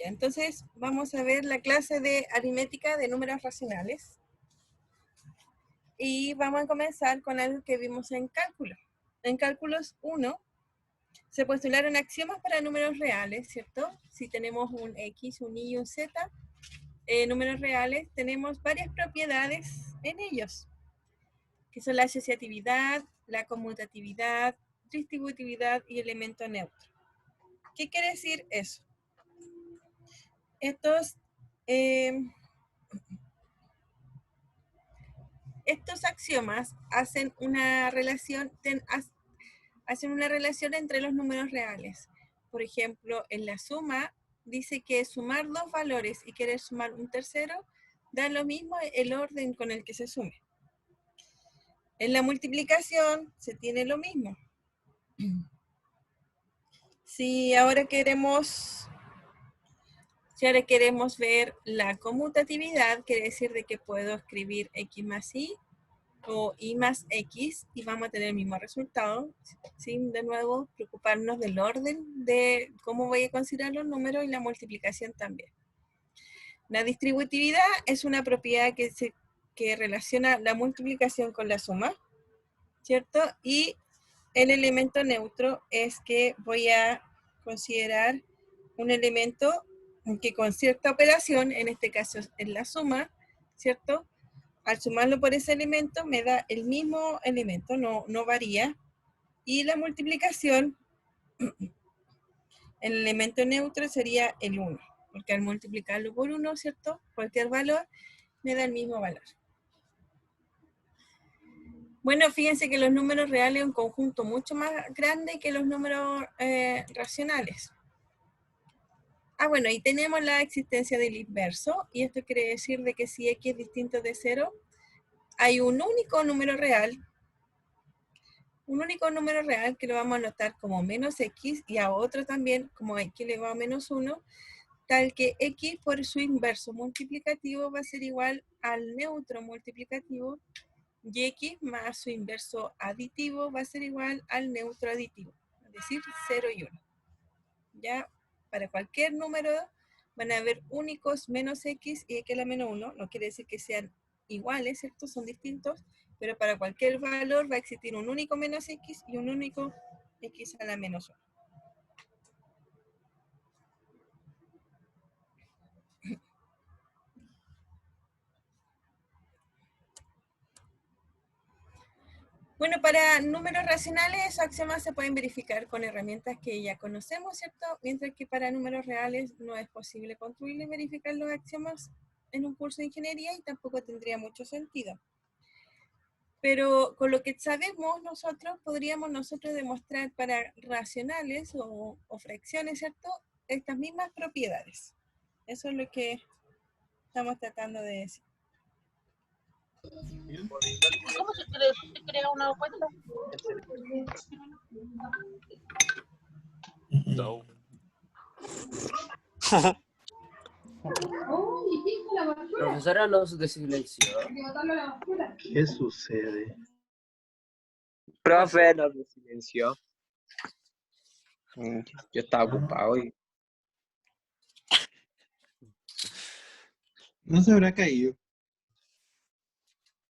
Ya, entonces vamos a ver la clase de aritmética de números racionales. Y vamos a comenzar con algo que vimos en cálculo. En cálculos 1 se postularon axiomas para números reales, ¿cierto? Si tenemos un X, un Y y un Z, números reales, tenemos varias propiedades en ellos, que son la asociatividad, la conmutatividad, distributividad y elemento neutro. ¿Qué quiere decir eso? Estos axiomas hacen una relación entre los números reales. Por ejemplo, en la suma dice que sumar dos valores y querer sumar un tercero da lo mismo el orden con el que se sume. En la multiplicación se tiene lo mismo. Si ahora queremos ver la conmutatividad, quiere decir de que puedo escribir X más Y o Y más X y vamos a tener el mismo resultado, sin de nuevo preocuparnos del orden de cómo voy a considerar los números y la multiplicación también. La distributividad es una propiedad que relaciona la multiplicación con la suma, ¿cierto? Y el elemento neutro es que voy a considerar un elemento que con cierta operación, en este caso es la suma, ¿cierto? Al sumarlo por ese elemento me da el mismo elemento, no varía. Y la multiplicación, el elemento neutro sería el 1, porque al multiplicarlo por 1, ¿cierto? Cualquier valor me da el mismo valor. Bueno, fíjense que los números reales es un conjunto mucho más grande que los números racionales. Bueno, y tenemos la existencia del inverso, y esto quiere decir de que si x es distinto de 0, hay un único número real que lo vamos a anotar como menos x y a otro también como x elevado a menos 1, tal que x por su inverso multiplicativo va a ser igual al neutro multiplicativo y x más su inverso aditivo va a ser igual al neutro aditivo, es decir, 0 y 1. Ya para cualquier número van a haber únicos menos x y x a la menos 1, no quiere decir que sean iguales, ¿cierto? Son distintos, pero para cualquier valor va a existir un único menos x y un único x a la menos 1. Bueno, para números racionales esos axiomas se pueden verificar con herramientas que ya conocemos, ¿cierto? Mientras que para números reales no es posible construir y verificar los axiomas en un curso de ingeniería y tampoco tendría mucho sentido. Pero con lo que sabemos nosotros, podríamos demostrar para racionales o fracciones, ¿cierto? Estas mismas propiedades. Eso es lo que estamos tratando de decir. ¿Cómo se crea una cuenta? No. Profesora, ¿los desilenció? ¿Qué sucede? Profe, nos silenció. Yo estaba ocupado y... No se habrá caído.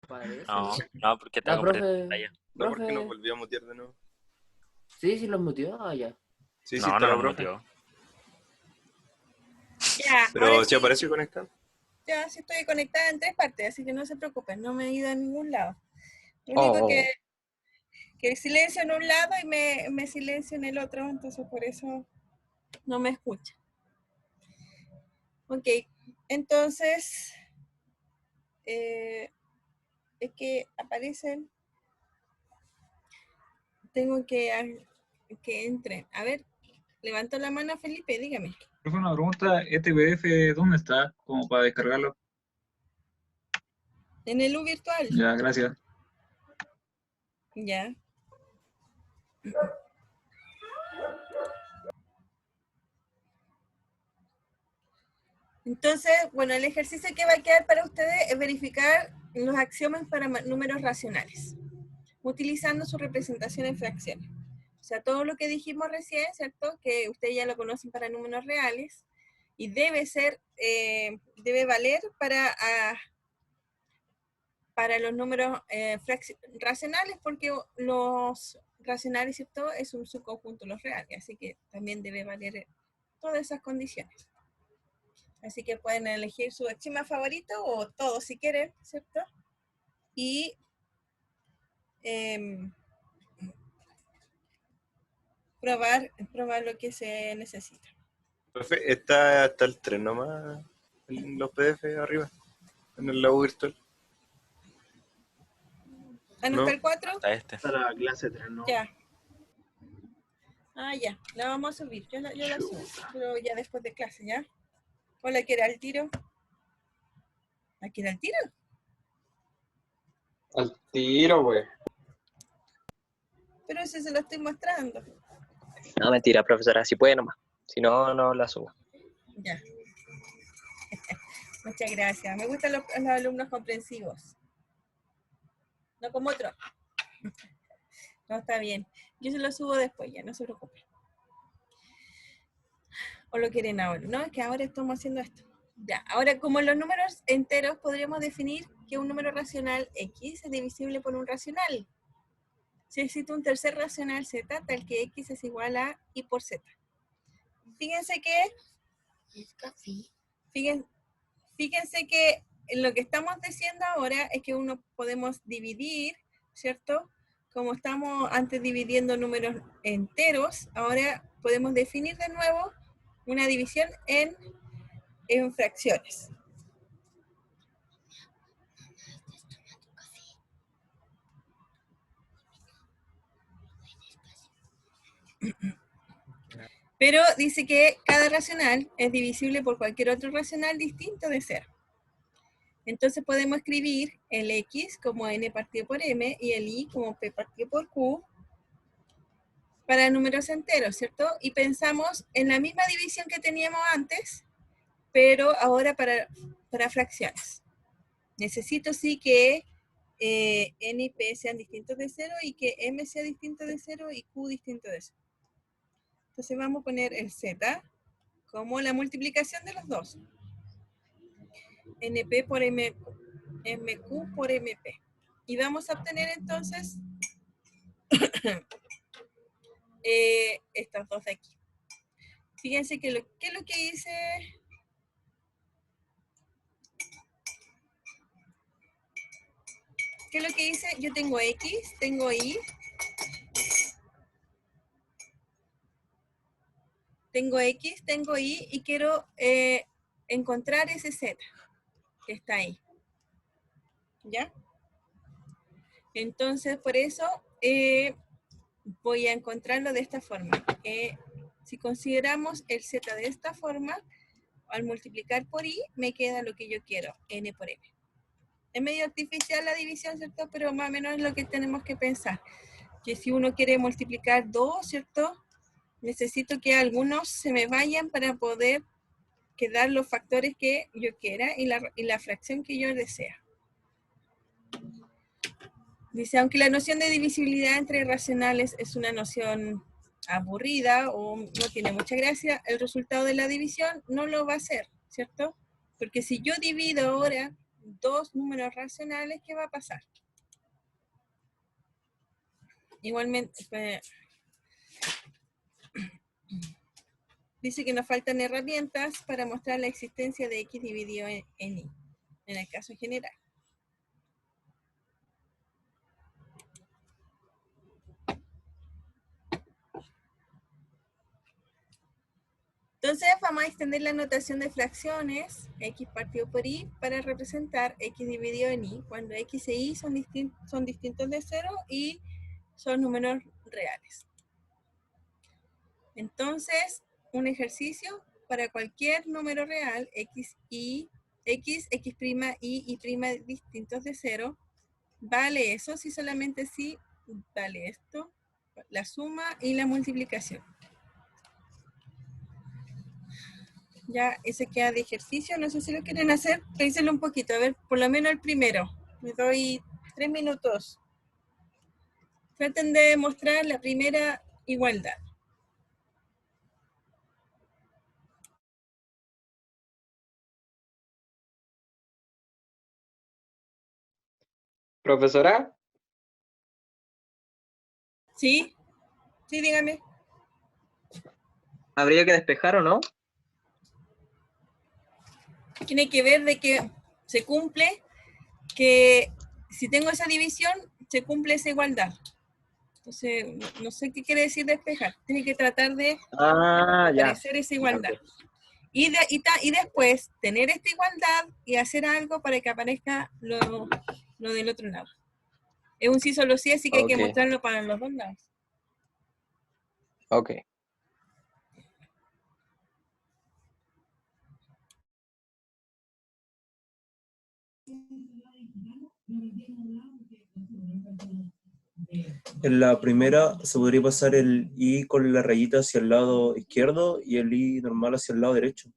Parece. No, porque te La hago poner profe... pantalla. No, porque profe... nos volvió a mutear de nuevo. Sí, los mutió. Ya. Sí, No, sí, está no la nos profe. muteó. Ya, Pero si apareció conectado. Ya, sí estoy conectada en 3 partes, así que no se preocupen, no me he ido a ningún lado. Lo único que silencio en un lado y me silencio en el otro, entonces por eso no me escucha. Ok, entonces, es que aparecen, tengo que entren. A ver, levanto la mano, Felipe, dígame. Profe, una pregunta, ¿este PDF dónde está? Como para descargarlo. En el U virtual. Ya, gracias. Ya. Entonces, bueno, el ejercicio que va a quedar para ustedes es verificar los axiomas para números racionales, utilizando su representación en fracciones. O sea, todo lo que dijimos recién, ¿cierto? Que ustedes ya lo conocen para números reales, Y debe ser, debe valer para los números racionales, porque los racionales, ¿cierto? Es un subconjunto de los reales, así que también debe valer todas esas condiciones. Así que pueden elegir su axioma favorito o todo si quieren, ¿cierto? Y probar lo que se necesita. Profe, está hasta el 3 nomás en los PDF arriba, en el labo virtual. ¿Ah, no No. está el 4? Hasta este. Para la clase 3, ¿no? Ya. Ah, ya. La vamos a subir. Yo la subo. Pero ya después de clase, ¿ya? ¿O la quiere al tiro? ¿La quiere al tiro? Al tiro, güey. Pero ese se lo estoy mostrando. No, mentira, profesora, si puede nomás. Si no, no la subo. Ya. Muchas gracias. Me gustan los alumnos comprensivos. No como otros. No, está bien. Yo se lo subo después, ya, no se preocupen. ¿O lo quieren ahora? No, es que ahora estamos haciendo esto. Ya, ahora como los números enteros podríamos definir que un número racional X es divisible por un racional. Si existe un tercer racional Z, tal que X es igual a Y por Z. Fíjense que lo que estamos diciendo ahora es que uno podemos dividir, ¿cierto? Como estamos antes dividiendo números enteros, ahora podemos definir de nuevo una división en fracciones. Pero dice que cada racional es divisible por cualquier otro racional distinto de 0. Entonces podemos escribir el X como N partido por M y el Y como P partido por Q para números enteros, ¿cierto? Y pensamos en la misma división que teníamos antes, pero ahora para fracciones. Necesito sí que N y P sean distintos de 0 y que M sea distinto de 0 y Q distinto de 0. Entonces vamos a poner el Z como la multiplicación de los dos. NP por MQ por MP. Y vamos a obtener entonces estas dos de aquí. Fíjense que ¿qué es lo que hice? ¿Qué es lo que hice? Yo tengo X, tengo Y. Tengo X, tengo Y y quiero encontrar ese Z que está ahí. ¿Ya? Entonces, por eso voy a encontrarlo de esta forma. Si consideramos el Z de esta forma, al multiplicar por Y, me queda lo que yo quiero, N por M. Es medio artificial la división, ¿cierto? Pero más o menos es lo que tenemos que pensar. Que si uno quiere multiplicar 2, ¿cierto? Necesito que algunos se me vayan para poder quedar los factores que yo quiera y la fracción que yo desea. Dice, aunque la noción de divisibilidad entre racionales es una noción aburrida o no tiene mucha gracia, el resultado de la división no lo va a hacer, ¿cierto? Porque si yo divido ahora dos números racionales, ¿qué va a pasar? Igualmente, dice que nos faltan herramientas para mostrar la existencia de X dividido en Y, en el caso general. Entonces vamos a extender la notación de fracciones, X partido por Y, para representar X dividido en Y, cuando X e Y son distintos de 0 y son números reales. Entonces, un ejercicio para cualquier número real, X, Y distintos de 0, vale eso, si solamente sí, vale esto, la suma y la multiplicación. Ya, ese queda de ejercicio, no sé si lo quieren hacer, pénsenlo un poquito, a ver, por lo menos el primero. Me doy 3 minutos. Traten de demostrar la primera igualdad. Profesora, ¿Sí? Sí, dígame. habría que despejar o no. Tiene que ver de que se cumple, que si tengo esa división, se cumple esa igualdad. Entonces, no sé qué quiere decir despejar. Tiene que tratar de Ah, ya. aparecer esa Ya, igualdad. ok. Y después tener esta igualdad y hacer algo para que aparezca lo del otro lado. Es un sí solo sí, así que hay que Ok, mostrarlo para los dos lados. ok. En la primera se podría pasar el i con la rayita hacia el lado izquierdo y el i normal hacia el lado derecho.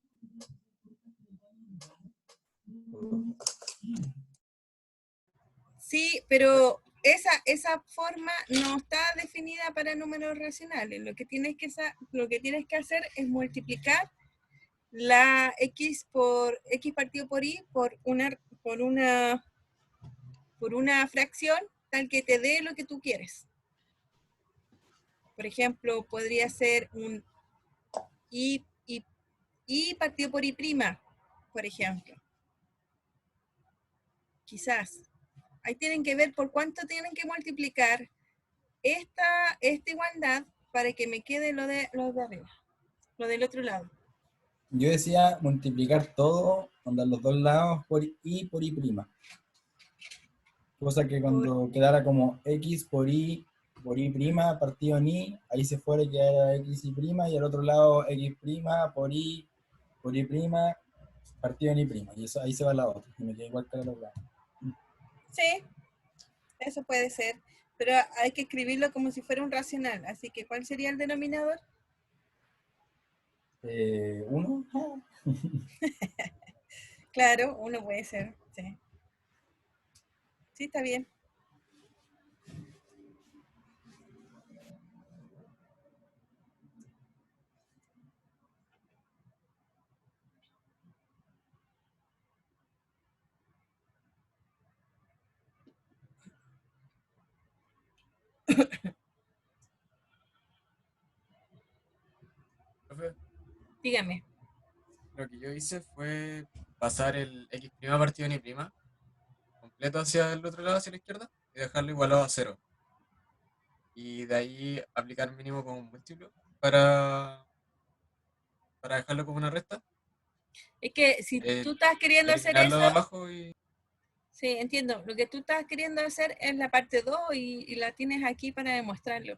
Sí, pero esa forma no está definida para números racionales. Lo que tienes que hacer es multiplicar la x por x partido por y por una fracción tal que te dé lo que tú quieres. Por ejemplo, podría ser un y partido por y prima, por ejemplo. Quizás. Ahí tienen que ver por cuánto tienen que multiplicar esta igualdad para que me quede lo de arriba, lo del otro lado. Yo decía multiplicar todo, andar los dos lados por i prima. Cosa que cuando quedara como x por i prima partido en i, ahí se fuera y quedara x y prima, y al otro lado x prima por i prima partido en i prima. Y eso ahí se va la otra. Y me queda igual que la otra. Sí, eso puede ser, pero hay que escribirlo como si fuera un racional. Así que, ¿cuál sería el denominador? 1. Claro, uno puede ser. Sí, sí, está bien. Profe, Dígame. lo que yo hice fue pasar el x' partido en y' completo hacia el otro lado, hacia la izquierda, y dejarlo igualado a cero. Y de ahí aplicar mínimo como un múltiplo para dejarlo como una resta. Es que si tú estás Y queriendo hacer eliminarlo eso, de abajo y... sí, entiendo. Lo que tú estás queriendo hacer es la parte 2 y la tienes aquí para demostrarlo.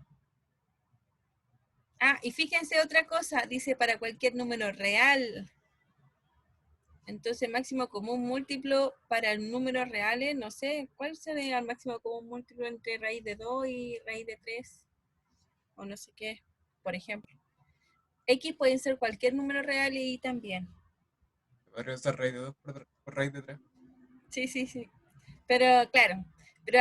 Ah, y fíjense otra cosa, dice para cualquier número real. Entonces, máximo común múltiplo para números reales, no sé, ¿cuál sería el máximo común múltiplo entre raíz de 2 y raíz de 3? O no sé qué, por ejemplo. X puede ser cualquier número real y también. Podría usar raíz de 2 por raíz de 3. Sí, sí, sí. Pero claro, pero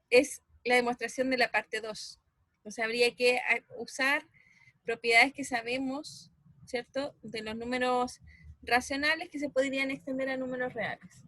es la demostración de la parte 2. O sea, habría que usar propiedades que sabemos, ¿cierto? De los números racionales que se podrían extender a números reales.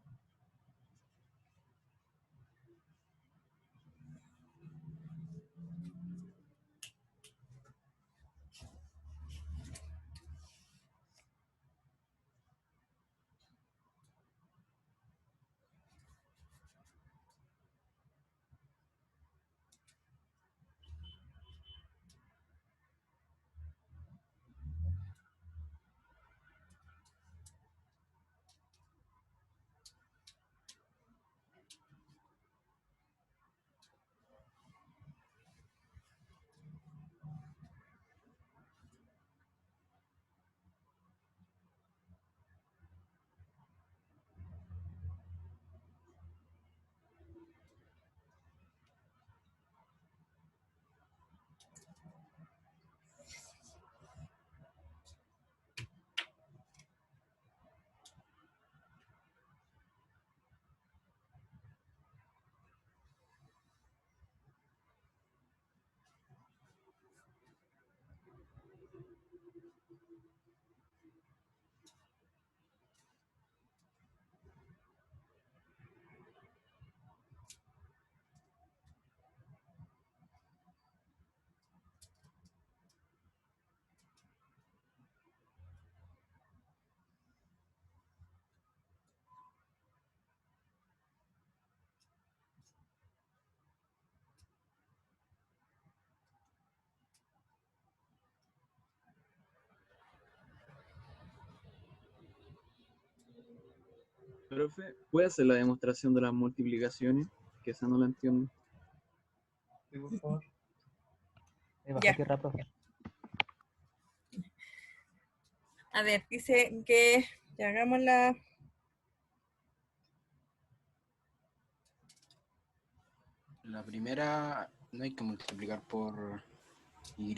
Profe, ¿puede hacer la demostración de las multiplicaciones? Que esa no la entiendo. Sí, por favor. Ya. Baja tierra, profe. A ver, dice que ya hagamos la... La primera no hay que multiplicar por y'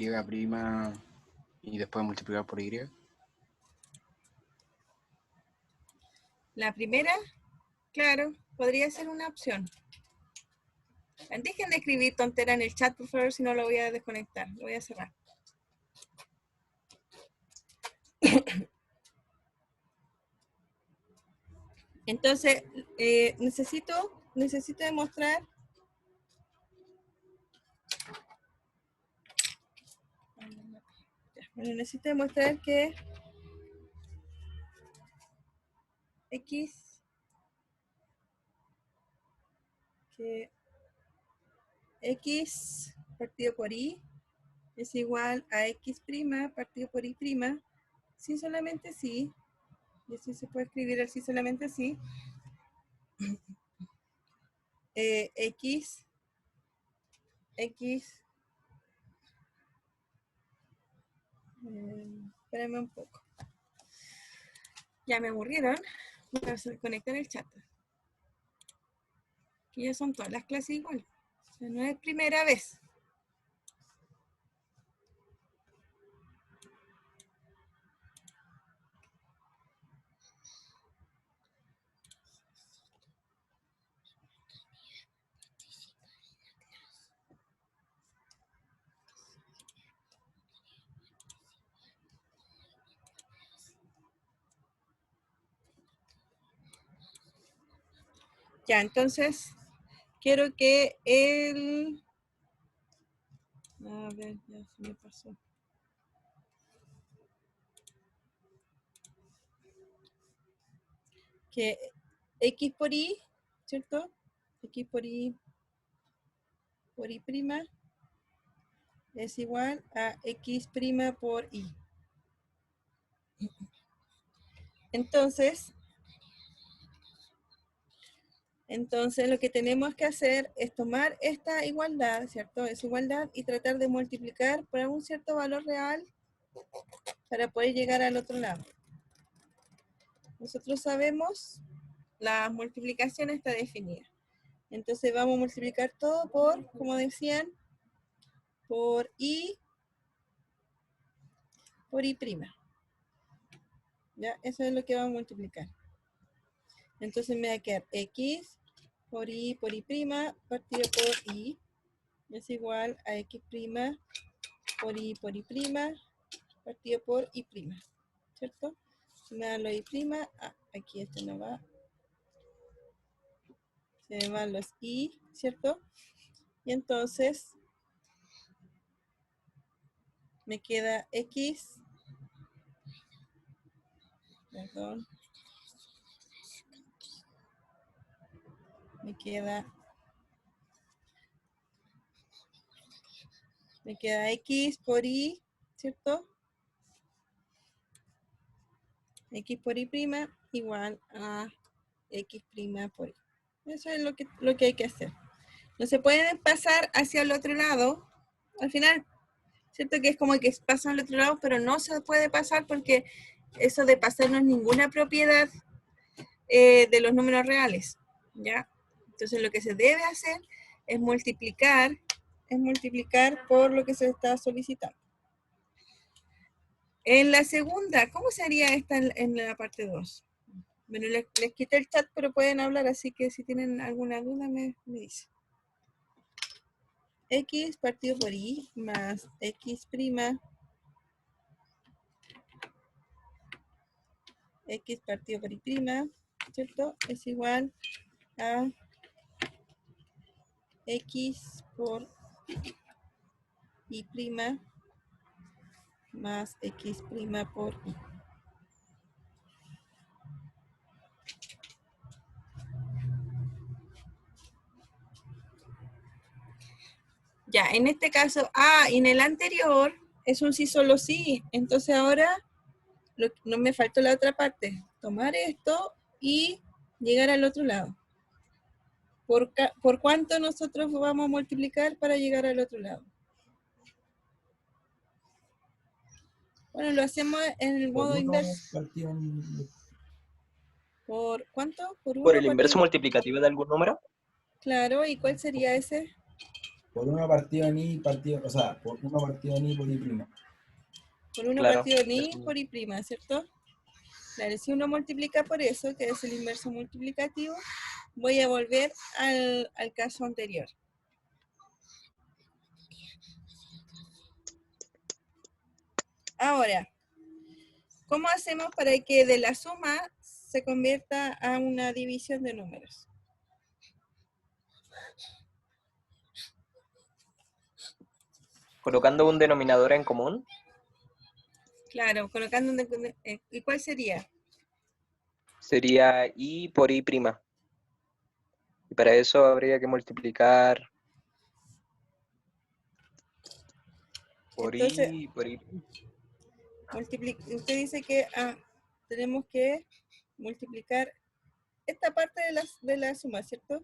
y después multiplicar por y. La primera, claro, podría ser una opción. Dejen de escribir tontera en el chat, por favor, si no lo voy a desconectar. Lo voy a cerrar. Entonces, necesito demostrar... Bueno, necesito demostrar que X partido por Y es igual a X' partido por Y', sí, solamente sí. Y así se puede escribir así, solamente sí. X, espérame un poco. Ya me aburrieron. Voy a conectar el chat. Que ya son todas las clases igual. O sea, no es primera vez. Ya, entonces, quiero que el... A ver, ya se me pasó. Que X por Y, ¿cierto? X por Y prima es igual a X' por Y. Entonces lo que tenemos que hacer es tomar esta igualdad, ¿cierto? Es igualdad y tratar de multiplicar por un cierto valor real para poder llegar al otro lado. Nosotros sabemos, la multiplicación está definida. Entonces vamos a multiplicar todo por, como decían, por Y prima. ¿Ya? Eso es lo que vamos a multiplicar. Entonces me va a quedar X por Y prima partido por Y es igual a X' por Y prima partido por Y prima. ¿Cierto? Si me da lo Y prima, aquí este no va. Se me van los Y, ¿cierto? Y entonces me queda X, perdón, me queda X por Y, ¿cierto? X por Y prima igual a X' por Y. Eso es lo que hay que hacer. No se pueden pasar hacia el otro lado. Al final, ¿cierto? Que es como que pasan al otro lado, pero no se puede pasar porque eso de pasar no es ninguna propiedad de los números reales, ¿ya? Entonces lo que se debe hacer es multiplicar por lo que se está solicitando. En la segunda, ¿cómo sería esta en la parte 2? Bueno, les quité el chat, pero pueden hablar, así que si tienen alguna duda me dicen. X partido por Y más X', X partido por Y prima, ¿cierto? Es igual a X por Y prima más X' por Y. Ya, en este caso, y en el anterior es un sí solo sí. Entonces ahora no me faltó la otra parte. Tomar esto y llegar al otro lado. ¿Por cuánto nosotros vamos a multiplicar para llegar al otro lado? Bueno, lo hacemos en el modo inverso. ¿Por cuánto? ¿Por uno? ¿Por el inverso multiplicativo de algún número? Claro, ¿y cuál sería ese? Por 1 partido en i partido, o sea, por 1 partido en i por i prima. Por 1 Claro. partido en i por i prima, ¿cierto? Claro, si uno multiplica por eso, que es el inverso multiplicativo, voy a volver al caso anterior. Ahora, ¿cómo hacemos para que de la suma se convierta a una división de números? Colocando un denominador en común. Claro, colocando un... ¿Y cuál sería? Sería i por i prima. Y para eso habría que multiplicar por Entonces, i por i. Usted dice que tenemos que multiplicar esta parte de la suma, ¿cierto?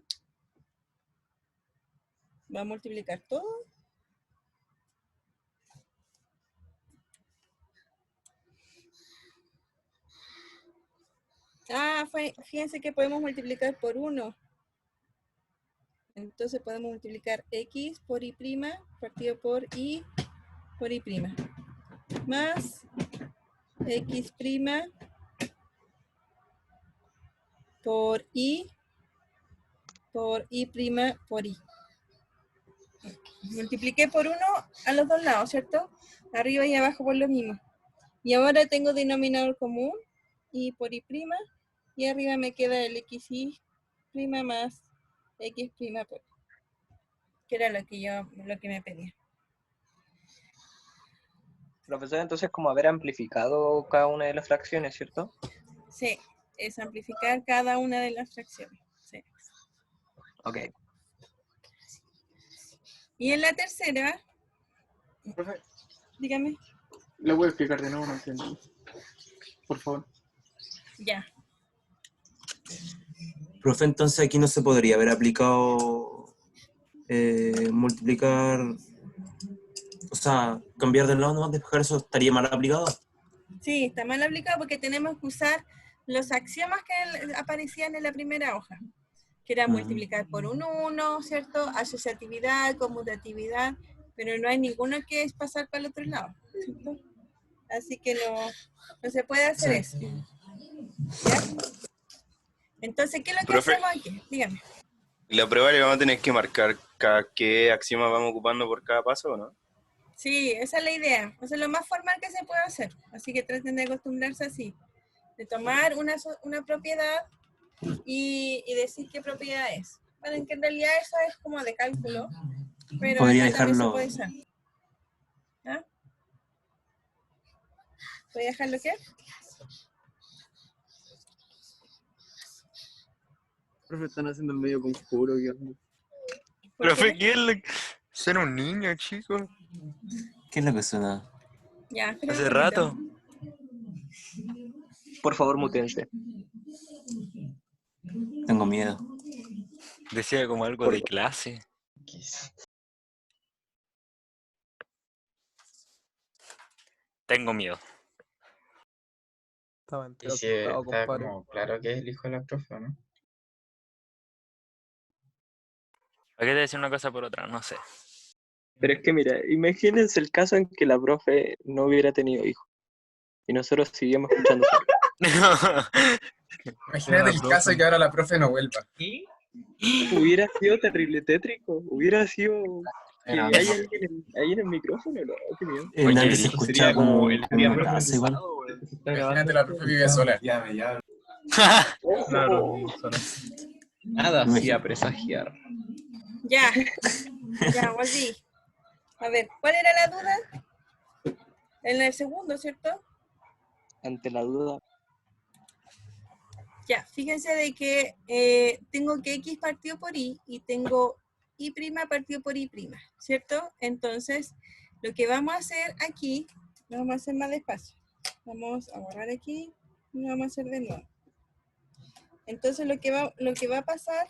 Va a multiplicar todo. Fíjense que podemos multiplicar por 1. Entonces podemos multiplicar x por y' partido por i prima. Más x' por i prima por i. Multipliqué por 1 a los dos lados, ¿cierto? Arriba y abajo por lo mismo. Y ahora tengo denominador común, i por i prima, y arriba me queda el xy prima más x prima por i, que era lo que me pedía. Profesor, entonces como haber amplificado cada una de las fracciones, ¿cierto? Sí, es amplificar cada una de las fracciones. Sí. Ok. Y en la tercera, Profe, dígame. ¿lo voy a explicar de nuevo? No entiendo. Por favor. Ya. Profe, entonces aquí no se podría haber aplicado multiplicar, o sea, cambiar de lado nomás, despejar, eso estaría mal aplicado. Sí, está mal aplicado porque tenemos que usar los axiomas que aparecían en la primera hoja, que era multiplicar por un 1, ¿cierto? Asociatividad, conmutatividad, pero no hay ninguno que es pasar para el otro lado, ¿cierto? Así que no se puede hacer eso. ¿Ya? Entonces, ¿qué es lo que Profe, hacemos aquí? Dígame. ¿la prueba le vamos a tener que marcar qué axioma vamos ocupando por cada paso o no? Sí, esa es la idea. O sea, lo más formal que se puede hacer. Así que traten de acostumbrarse así. De tomar una propiedad y decir qué propiedad es. Bueno, que en realidad eso es como de cálculo, pero Podría acá también se dejarlo. puede usar. ¿Ah? ¿Puede dejarlo qué? Profe, están haciendo el medio conjuro. Profe, ¿qué es lo que... Ser un niño, chico? ¿Qué es lo que suena? Ya, espera Hace un rato. poquito. Por favor, mutense. Tengo miedo. Decía como algo de clase. Tengo miedo. Estaba Y si asustado, está compadre. como claro que es el hijo de la profe, ¿no? ¿Para qué te decir una cosa por otra? No sé. Pero es que mira, imagínense el caso en que la profe no hubiera tenido hijos. Y nosotros seguimos escuchando. Imagínate el caso de que ahora la profe no vuelva. Hubiera sido terrible tétrico. Hubiera sido que Era hay algo. alguien ahí en el micrófono. No, qué miedo. El Dani se eso escucha sería como el como día una más casa igual. pesado, weón. Se está Imagínate grabando. la profe vive sola. Nada hacía presagiar. Ya, ya, volví. A ver, ¿cuál era la duda? En el segundo, ¿cierto? Ante la duda. Ya, fíjense de que tengo que x partido por y tengo y' partido por y', ¿cierto? Entonces, lo que vamos a hacer aquí, lo vamos a hacer más despacio. Vamos a borrar aquí y lo vamos a hacer de nuevo. Entonces lo que va a pasar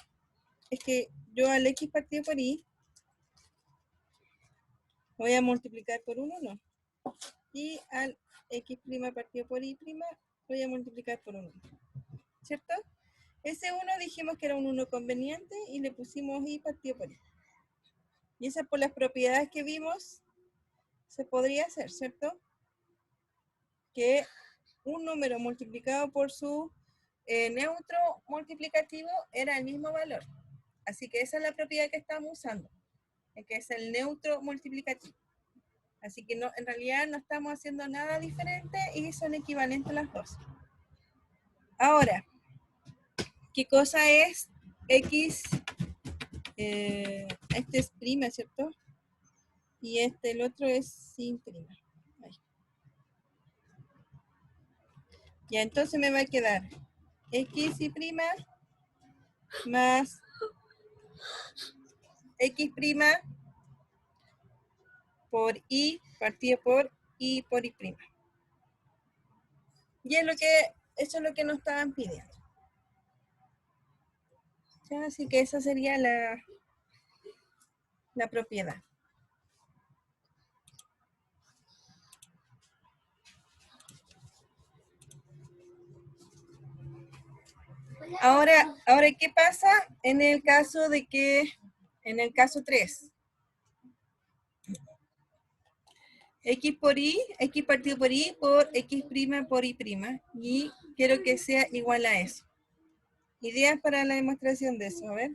es que yo al x partido por y voy a multiplicar por un 1. Y al x' partido por y' voy a multiplicar por un 1. ¿Cierto? Ese 1 dijimos que era un 1 conveniente y le pusimos y partido por y. Y esa por las propiedades que vimos se podría hacer, ¿cierto? Que un número multiplicado por su neutro multiplicativo era el mismo valor. Así que esa es la propiedad que estamos usando, que es el neutro multiplicativo. Así que no, en realidad no estamos haciendo nada diferente y son equivalentes las dos. Ahora, ¿qué cosa es x? Este es prima, ¿cierto? Y el otro es sin prima. Ahí. Ya, entonces me va a quedar x y prima más x prima por y partido por y por y prima. Y eso es lo que nos estaban pidiendo. ¿Ya? Así que esa sería la propiedad. Ahora, ¿qué pasa en el caso de que, en el caso 3? X por y, x partido por y por x prima por y prima. Y quiero que sea igual a eso. Ideas para la demostración de eso, a ver.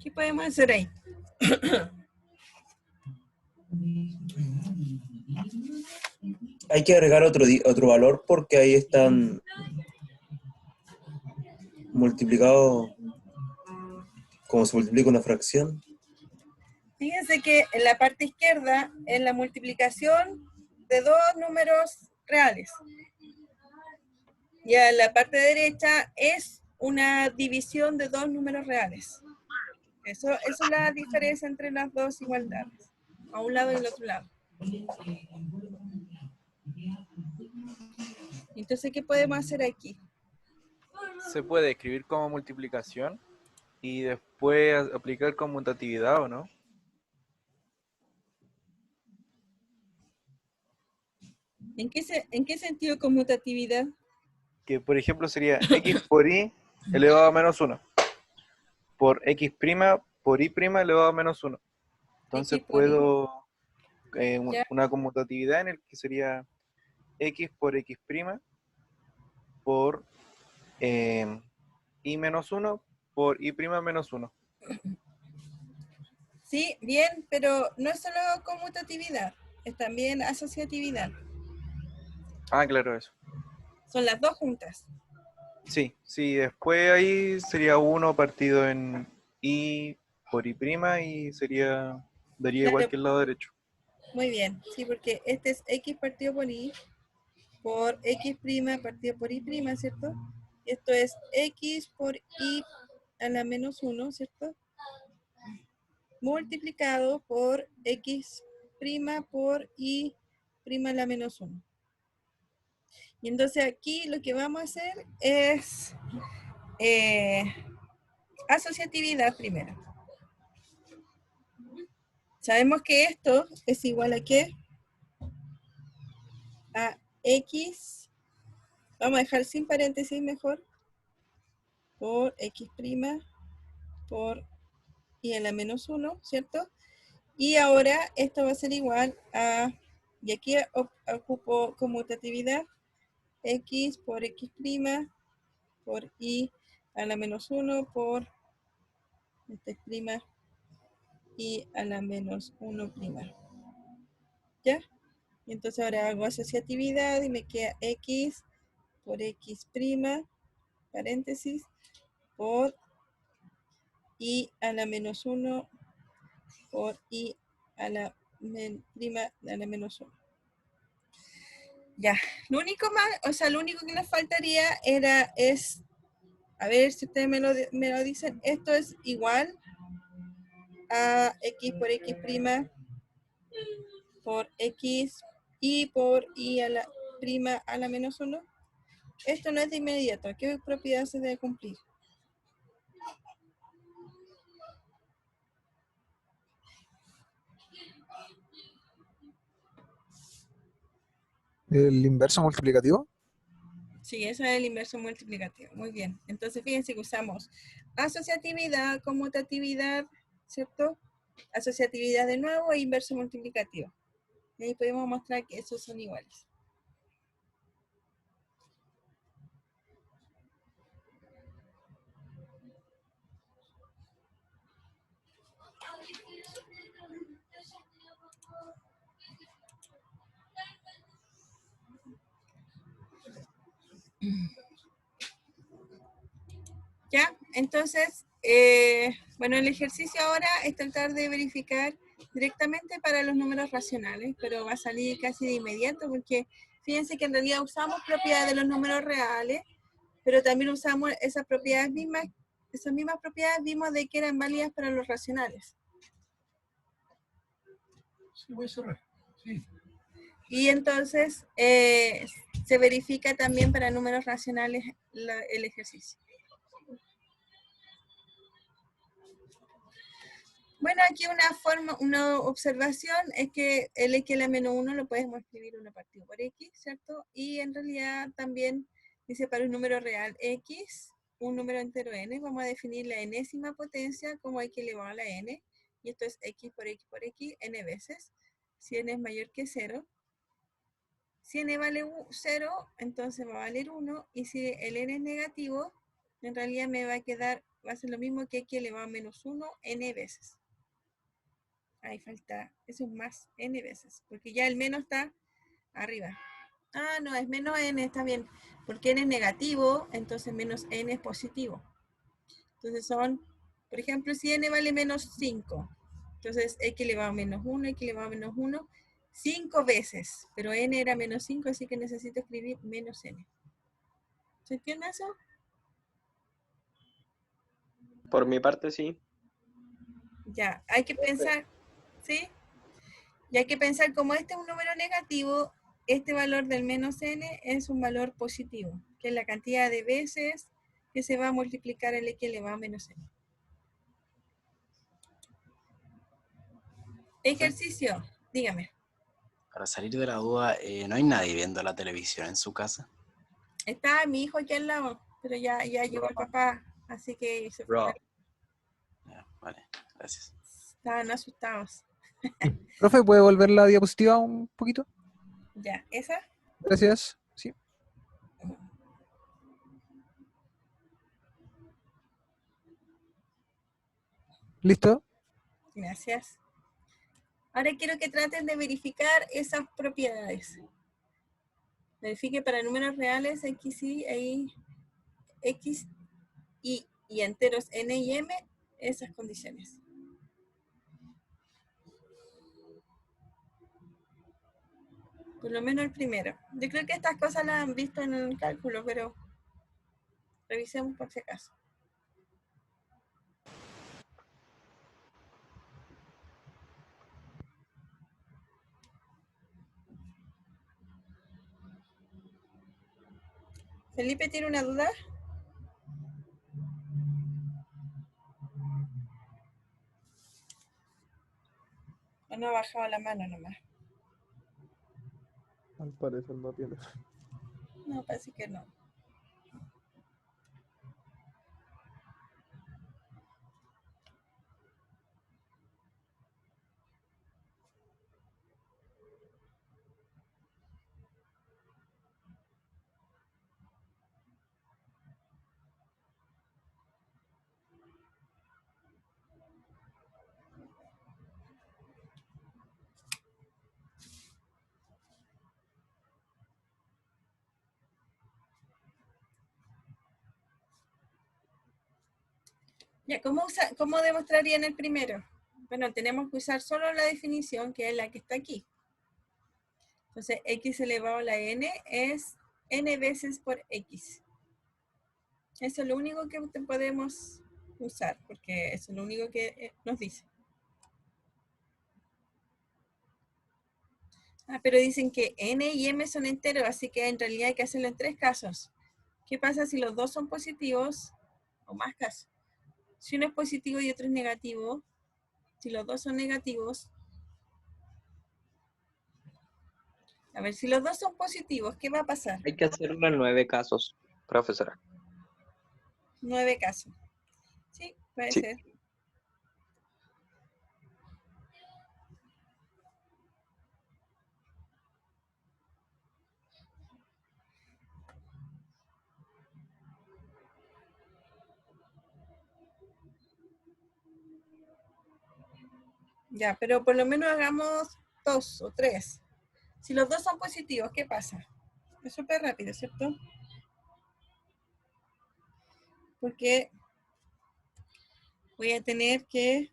¿Qué podemos hacer ahí? Hay que agregar otro valor porque ahí están multiplicados como se multiplica una fracción. Fíjense que en la parte izquierda es la multiplicación de dos números reales. Y en la parte derecha es una división de dos números reales. Eso es la diferencia entre las dos igualdades. A un lado y al otro lado. Entonces, ¿qué podemos hacer aquí? Se puede escribir como multiplicación y después aplicar conmutatividad, ¿o no? ¿En qué sentido conmutatividad? Que por ejemplo sería x por y elevado a menos 1 por x' por y' elevado a menos 1. Entonces puedo una conmutatividad en el que sería x por x' por y menos 1 por y' menos 1. Sí, bien, pero no es solo conmutatividad, es también asociatividad. Ah, claro, eso. Son las dos juntas. Sí, después ahí sería 1 partido en y por y' y daría Claro. igual que el lado derecho. Muy bien, sí, porque este es x partido por y por x' partido por y', ¿cierto? Esto es x por y a la menos 1, ¿cierto? Multiplicado por x' por y' a la menos 1. Y entonces aquí lo que vamos a hacer es asociatividad primero. Sabemos que esto es igual a ¿qué? A x, vamos a dejar sin paréntesis mejor, por x' por y a la menos 1, ¿cierto? Y ahora esto va a ser igual a, y aquí ocupo conmutatividad, x por x' por y a la menos 1 por x' y a la menos 1'. ¿Ya? Y entonces ahora hago asociatividad y me queda x por x', paréntesis, por y a la menos 1 por y a la menos 1. Ya, lo único que nos faltaría es A ver si ustedes me lo dicen. Esto es igual a x por x prima por x y por y a la prima a la menos 1. Esto no es de inmediato. ¿Qué propiedad se debe cumplir? ¿El inverso multiplicativo? Sí, eso es el inverso multiplicativo. Muy bien. Entonces, fíjense que usamos asociatividad, conmutatividad, ¿cierto? Asociatividad de nuevo e inverso multiplicativo. Y ahí podemos mostrar que esos son iguales. Ya, entonces, bueno, el ejercicio ahora es tratar de verificar directamente para los números racionales, pero va a salir casi de inmediato porque fíjense que en realidad usamos propiedades de los números reales, pero también usamos esas mismas propiedades vimos de que eran válidas para los racionales. Sí, voy a cerrar. Sí. Y entonces se verifica también para números racionales el ejercicio. Bueno, aquí una observación es que el x a la menos 1 lo podemos escribir 1 partido por x, ¿cierto? Y en realidad también dice para un número real x, un número entero n, vamos a definir la enésima potencia como x elevado a la n, y esto es x por x, n veces. Si n es mayor que 0, si n vale 0, entonces va a valer 1, y si el n es negativo, en realidad me va a ser lo mismo que x elevado a menos 1, n veces. Ahí falta, eso es más n veces, porque ya el menos está arriba. Ah, no, es menos n, está bien, porque n es negativo, entonces menos n es positivo. Entonces son, por ejemplo, si n vale menos 5, entonces x elevado a menos 1, x elevado a menos 1, 5 veces, pero n era menos 5, así que necesito escribir menos n. ¿Se entiende eso? Por mi parte, sí. Ya, hay que pensar, ¿sí? Y hay que pensar, como este es un número negativo, este valor del menos n es un valor positivo, que es la cantidad de veces que se va a multiplicar el x elevado a menos n. Ejercicio, dígame. Para salir de la duda, ¿no hay nadie viendo la televisión en su casa? Está mi hijo aquí al lado, pero ya llegó el papá, así que se fue. Ya, vale, gracias. Estaban asustados. Profe, ¿puede volver la diapositiva un poquito? Ya, ¿esa? Gracias. Sí. ¿Listo? Gracias. Ahora quiero que traten de verificar esas propiedades. Verifique para números reales x y enteros n y m esas condiciones. Por lo menos el primero. Yo creo que estas cosas las han visto en el cálculo, pero revisemos por si acaso. ¿Felipe tiene una duda? ¿O no ha bajado la mano nomás? Al parecer no tiene. No, parece que no. Ya, ¿cómo demostrarían el primero? Bueno, tenemos que usar solo la definición, que es la que está aquí. Entonces, x elevado a la n es n veces por x. Eso es lo único que podemos usar, porque eso es lo único que nos dice. Ah, pero dicen que n y m son enteros, así que en realidad hay que hacerlo en 3 casos. ¿Qué pasa si los dos son positivos? O más casos. Si uno es positivo y otro es negativo, si los dos son negativos, a ver, si los dos son positivos, ¿qué va a pasar? Hay que hacerlo en 9 casos, profesora. 9 casos. Sí, puede Sí. ser. Ya, pero por lo menos hagamos 2 o 3. Si los dos son positivos, ¿qué pasa? Es súper rápido, ¿cierto? Porque voy a tener que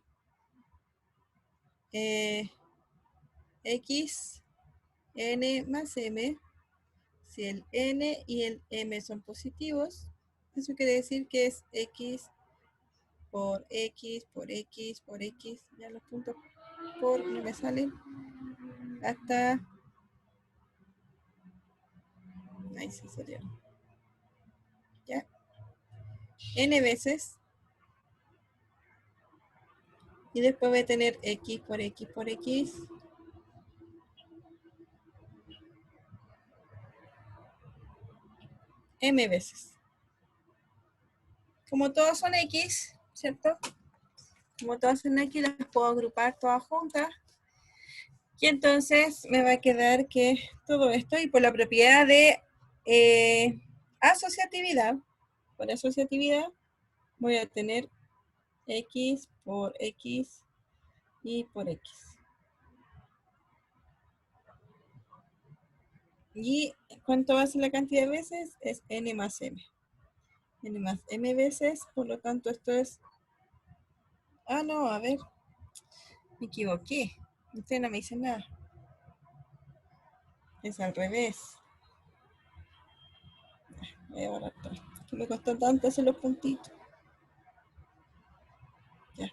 x, n más m. Si el n y el m son positivos, eso quiere decir que es x por x por x por x. Ya los puntos por no me salen. Hasta... ahí sí salieron. Ya. N veces. Y después voy a tener x por x por x. M veces. Como todos son x, ¿cierto? Como todas son x, las puedo agrupar todas juntas. Y entonces me va a quedar que todo esto, y por la propiedad de asociatividad, por asociatividad, voy a tener x por x y por x. ¿Y cuánto va a ser la cantidad de veces? Es n más m. N más m veces, por lo tanto esto es... ah, no, a ver. Me equivoqué. Usted no me dice nada. Es al revés. Voy a borrar todo. Que me costó tanto hacer los puntitos. Ya.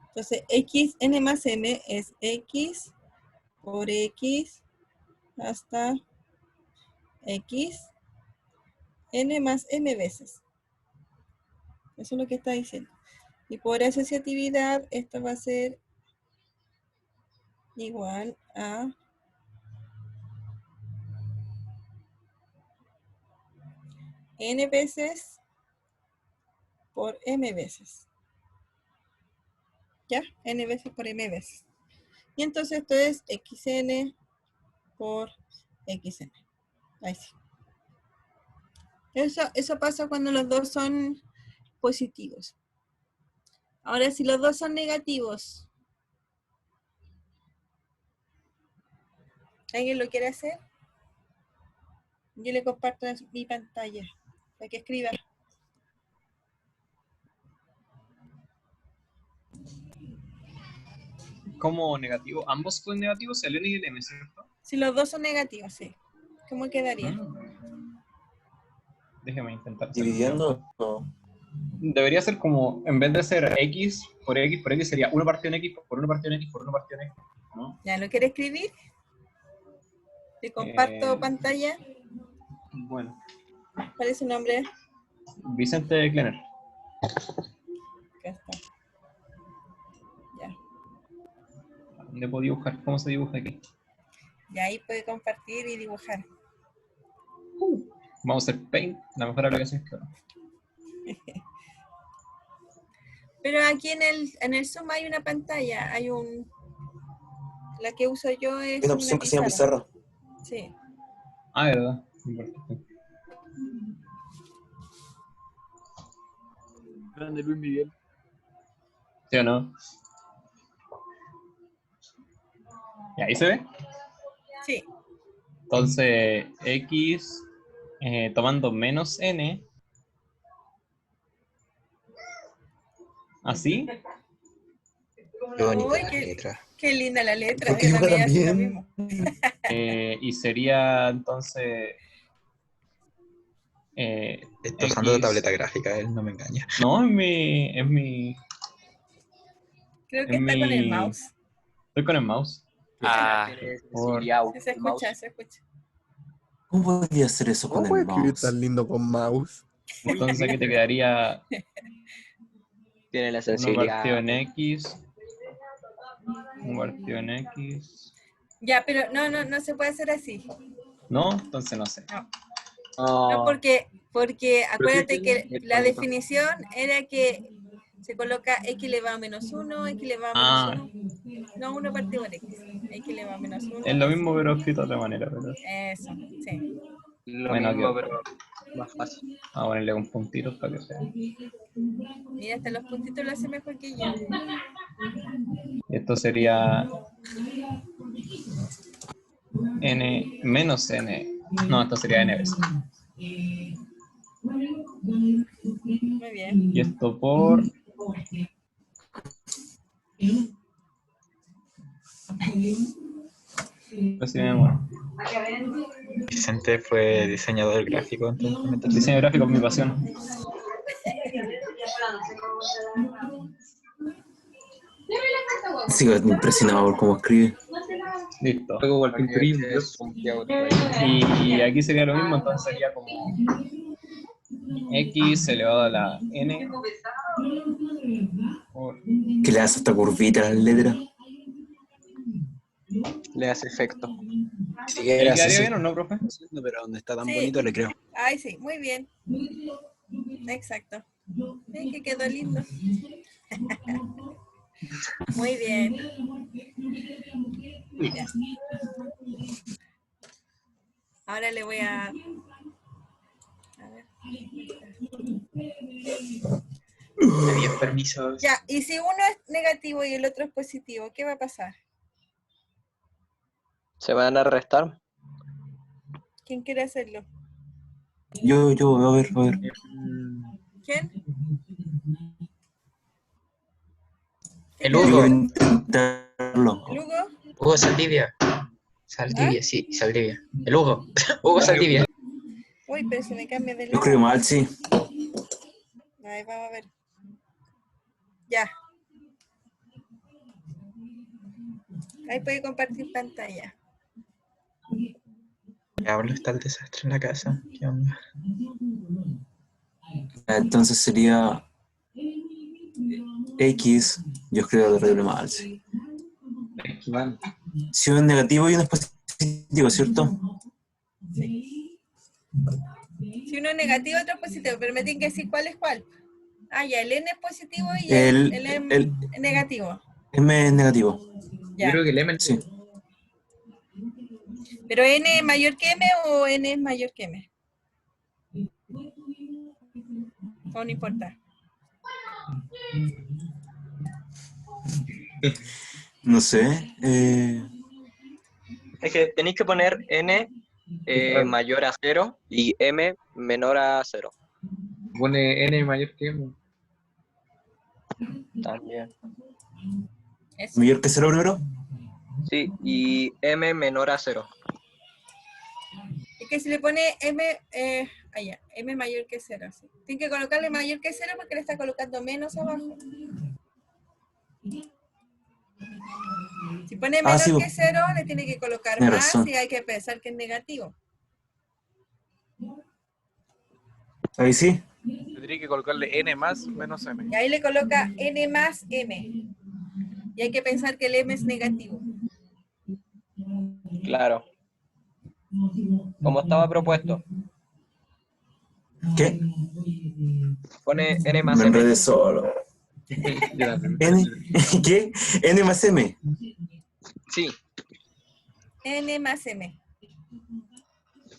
Entonces, x, n más m es x por x hasta x, n más m veces. Eso es lo que está diciendo. Y por asociatividad, esto va a ser igual a n veces por m veces. ¿Ya? N veces por m veces. Y entonces esto es xn por xn. Ahí sí. Eso pasa cuando los dos son positivos. Ahora, si los dos son negativos, ¿alguien lo quiere hacer? Yo le comparto mi pantalla para que escriba. Como negativo, ambos son negativos, el n y el m, ¿cierto? Si los dos son negativos, sí. ¿Cómo quedaría? Déjeme intentar. Dividiendo, no. Debería ser como, en vez de ser x por x, sería 1 partido en x por 1 partido en x por 1 partido en x, ¿no? ¿Ya lo quiere escribir? Le comparto pantalla. Bueno. ¿Cuál es su nombre? Vicente Klenner. Acá está. Ya. ¿Dónde puedo dibujar? ¿Cómo se dibuja aquí? Y ahí puede compartir y dibujar. Vamos a hacer Paint, la mejor aplicación que ahora. Pero aquí en el Zoom hay una pantalla, hay un... La que uso yo es una opción que se llama pizarra. Sí. Ah, verdad. Importante. Grande Luis Miguel. ¿Sí o no? ¿Y ahí se ve? Sí. Entonces, x tomando menos n. ¿Así? Qué bonita Uy, la letra. Qué linda la letra. ¿Por qué dibuja tan así lo bien? mismo. Y sería entonces Está usando la tableta gráfica, él no me engaña. No, es mi... Creo que es está con el mi- mouse. Estoy con el mouse. Ah, Sí, se escucha, se escucha. ¿Cómo podría hacer eso ¿Cómo con puede el escribir mouse? tan lindo con mouse? Entonces aquí te quedaría Tiene la uno sensibilidad. partido en X. Un partido en X. Ya, pero no se puede hacer así. No, entonces no sé. No, porque acuérdate que la definición era que se coloca x elevado a menos 1, x elevado a menos 1. No, 1 partido por x. X elevado a menos 1. Es lo mismo, pero escrito de otra manera. Pero... Eso, sí. Lo Bueno, mismo, que- pero más fácil. Vamos a ponerle un puntito para que sea. Mira, hasta los puntitos lo hace mejor que yo. Y esto sería n menos n. No, esto sería n veces. Muy bien. Y esto por... Así me muero. Vicente fue diseñador gráfico, entonces. El diseño gráfico es mi pasión. Sigo impresionado por cómo escribe. Listo. Luego el pinturismo. Y aquí sería lo mismo, entonces sería como x elevado a la n por... ¿Qué le hace esta curvita a las letras? Le hace efecto. Si ¿Y quieres, quedaría así, bien o no, profe? pero donde está tan Sí. bonito le creo. Ay, sí, muy bien. Exacto. Sí, que quedó lindo. Muy bien. Ya. Ahora le voy a ver. Había permisos. Ya, y si uno es negativo y el otro es positivo, ¿qué va a pasar? ¿Se van a restar? ¿Quién quiere hacerlo? Yo, a ver. ¿Quién? El Yo Hugo. quiero intentarlo. ¿El Hugo? Hugo Saldivia. Saldivia, sí, Saldivia. El Hugo. Hugo Saldivia. Uy, pero se me cambia de Yo lado. escribo mal, sí. Ahí vamos a ver. Ya. Ahí puede compartir pantalla. Diablo, está el desastre en la casa. ¿Qué onda? Entonces sería X, yo escribo terrible mal, sí. Si uno es negativo y uno es positivo, ¿cierto? Sí. Si uno es negativo, otro es positivo, pero me tienen que decir cuál es cuál. Ah, ya, el N es positivo y el M es negativo. M es negativo. Ya. Yo creo que el M Sí. ¿Pero N es mayor que M o N es mayor que M? O no importa. No sé. Es que tenéis que poner N mayor a 0 y M menor a 0. Pone N mayor que M. También. ¿Mayor que 0 primero? Sí, y M menor a 0. Es que si le pone M, allá, M mayor que 0. ¿Sí? Tiene que colocarle mayor que 0 porque le está colocando menos abajo. Si pone menor sí, que 0, le tiene que colocar tiene más razón. y hay que pensar que es negativo. Ahí sí. Tendría que colocarle n más menos m. Y ahí le coloca N más M. Y hay que pensar que el M es negativo. Claro. Como estaba propuesto. ¿Qué? Pone N más Me M. enredé solo. N, ¿qué? N más M. Sí. N más M.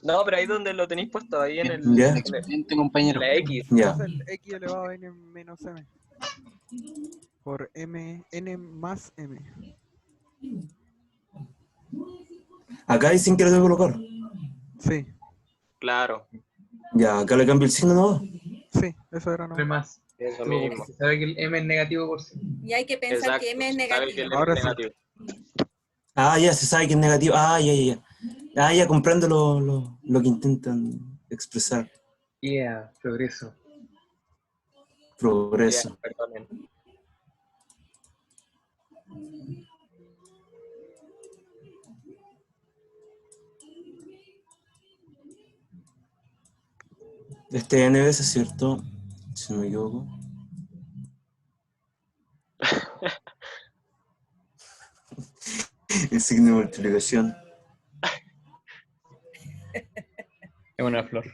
No, pero ahí donde lo tenéis puesto, ahí en el... Ya. en Excelente, compañero. la X. Ya. El X elevado a N menos M. Por M, N más M. Acá dicen que lo tengo que colocar. Sí, Claro. Ya, acá le cambio el signo, ¿no? sí, eso era no. No más. Eso Como mismo. se sabe que el M es negativo por sí. Y hay que pensar Exacto. que M es se sabe que negativo. el M Ahora es sí. negativo. Ah, ya, se sabe que es negativo. Ah, ya. Ah, ya comprendo lo que intentan expresar. Yeah, progreso. Progreso. Perdonen. Este n veces, ¿cierto? Si no me equivoco. El signo de multiplicación. Es una flor.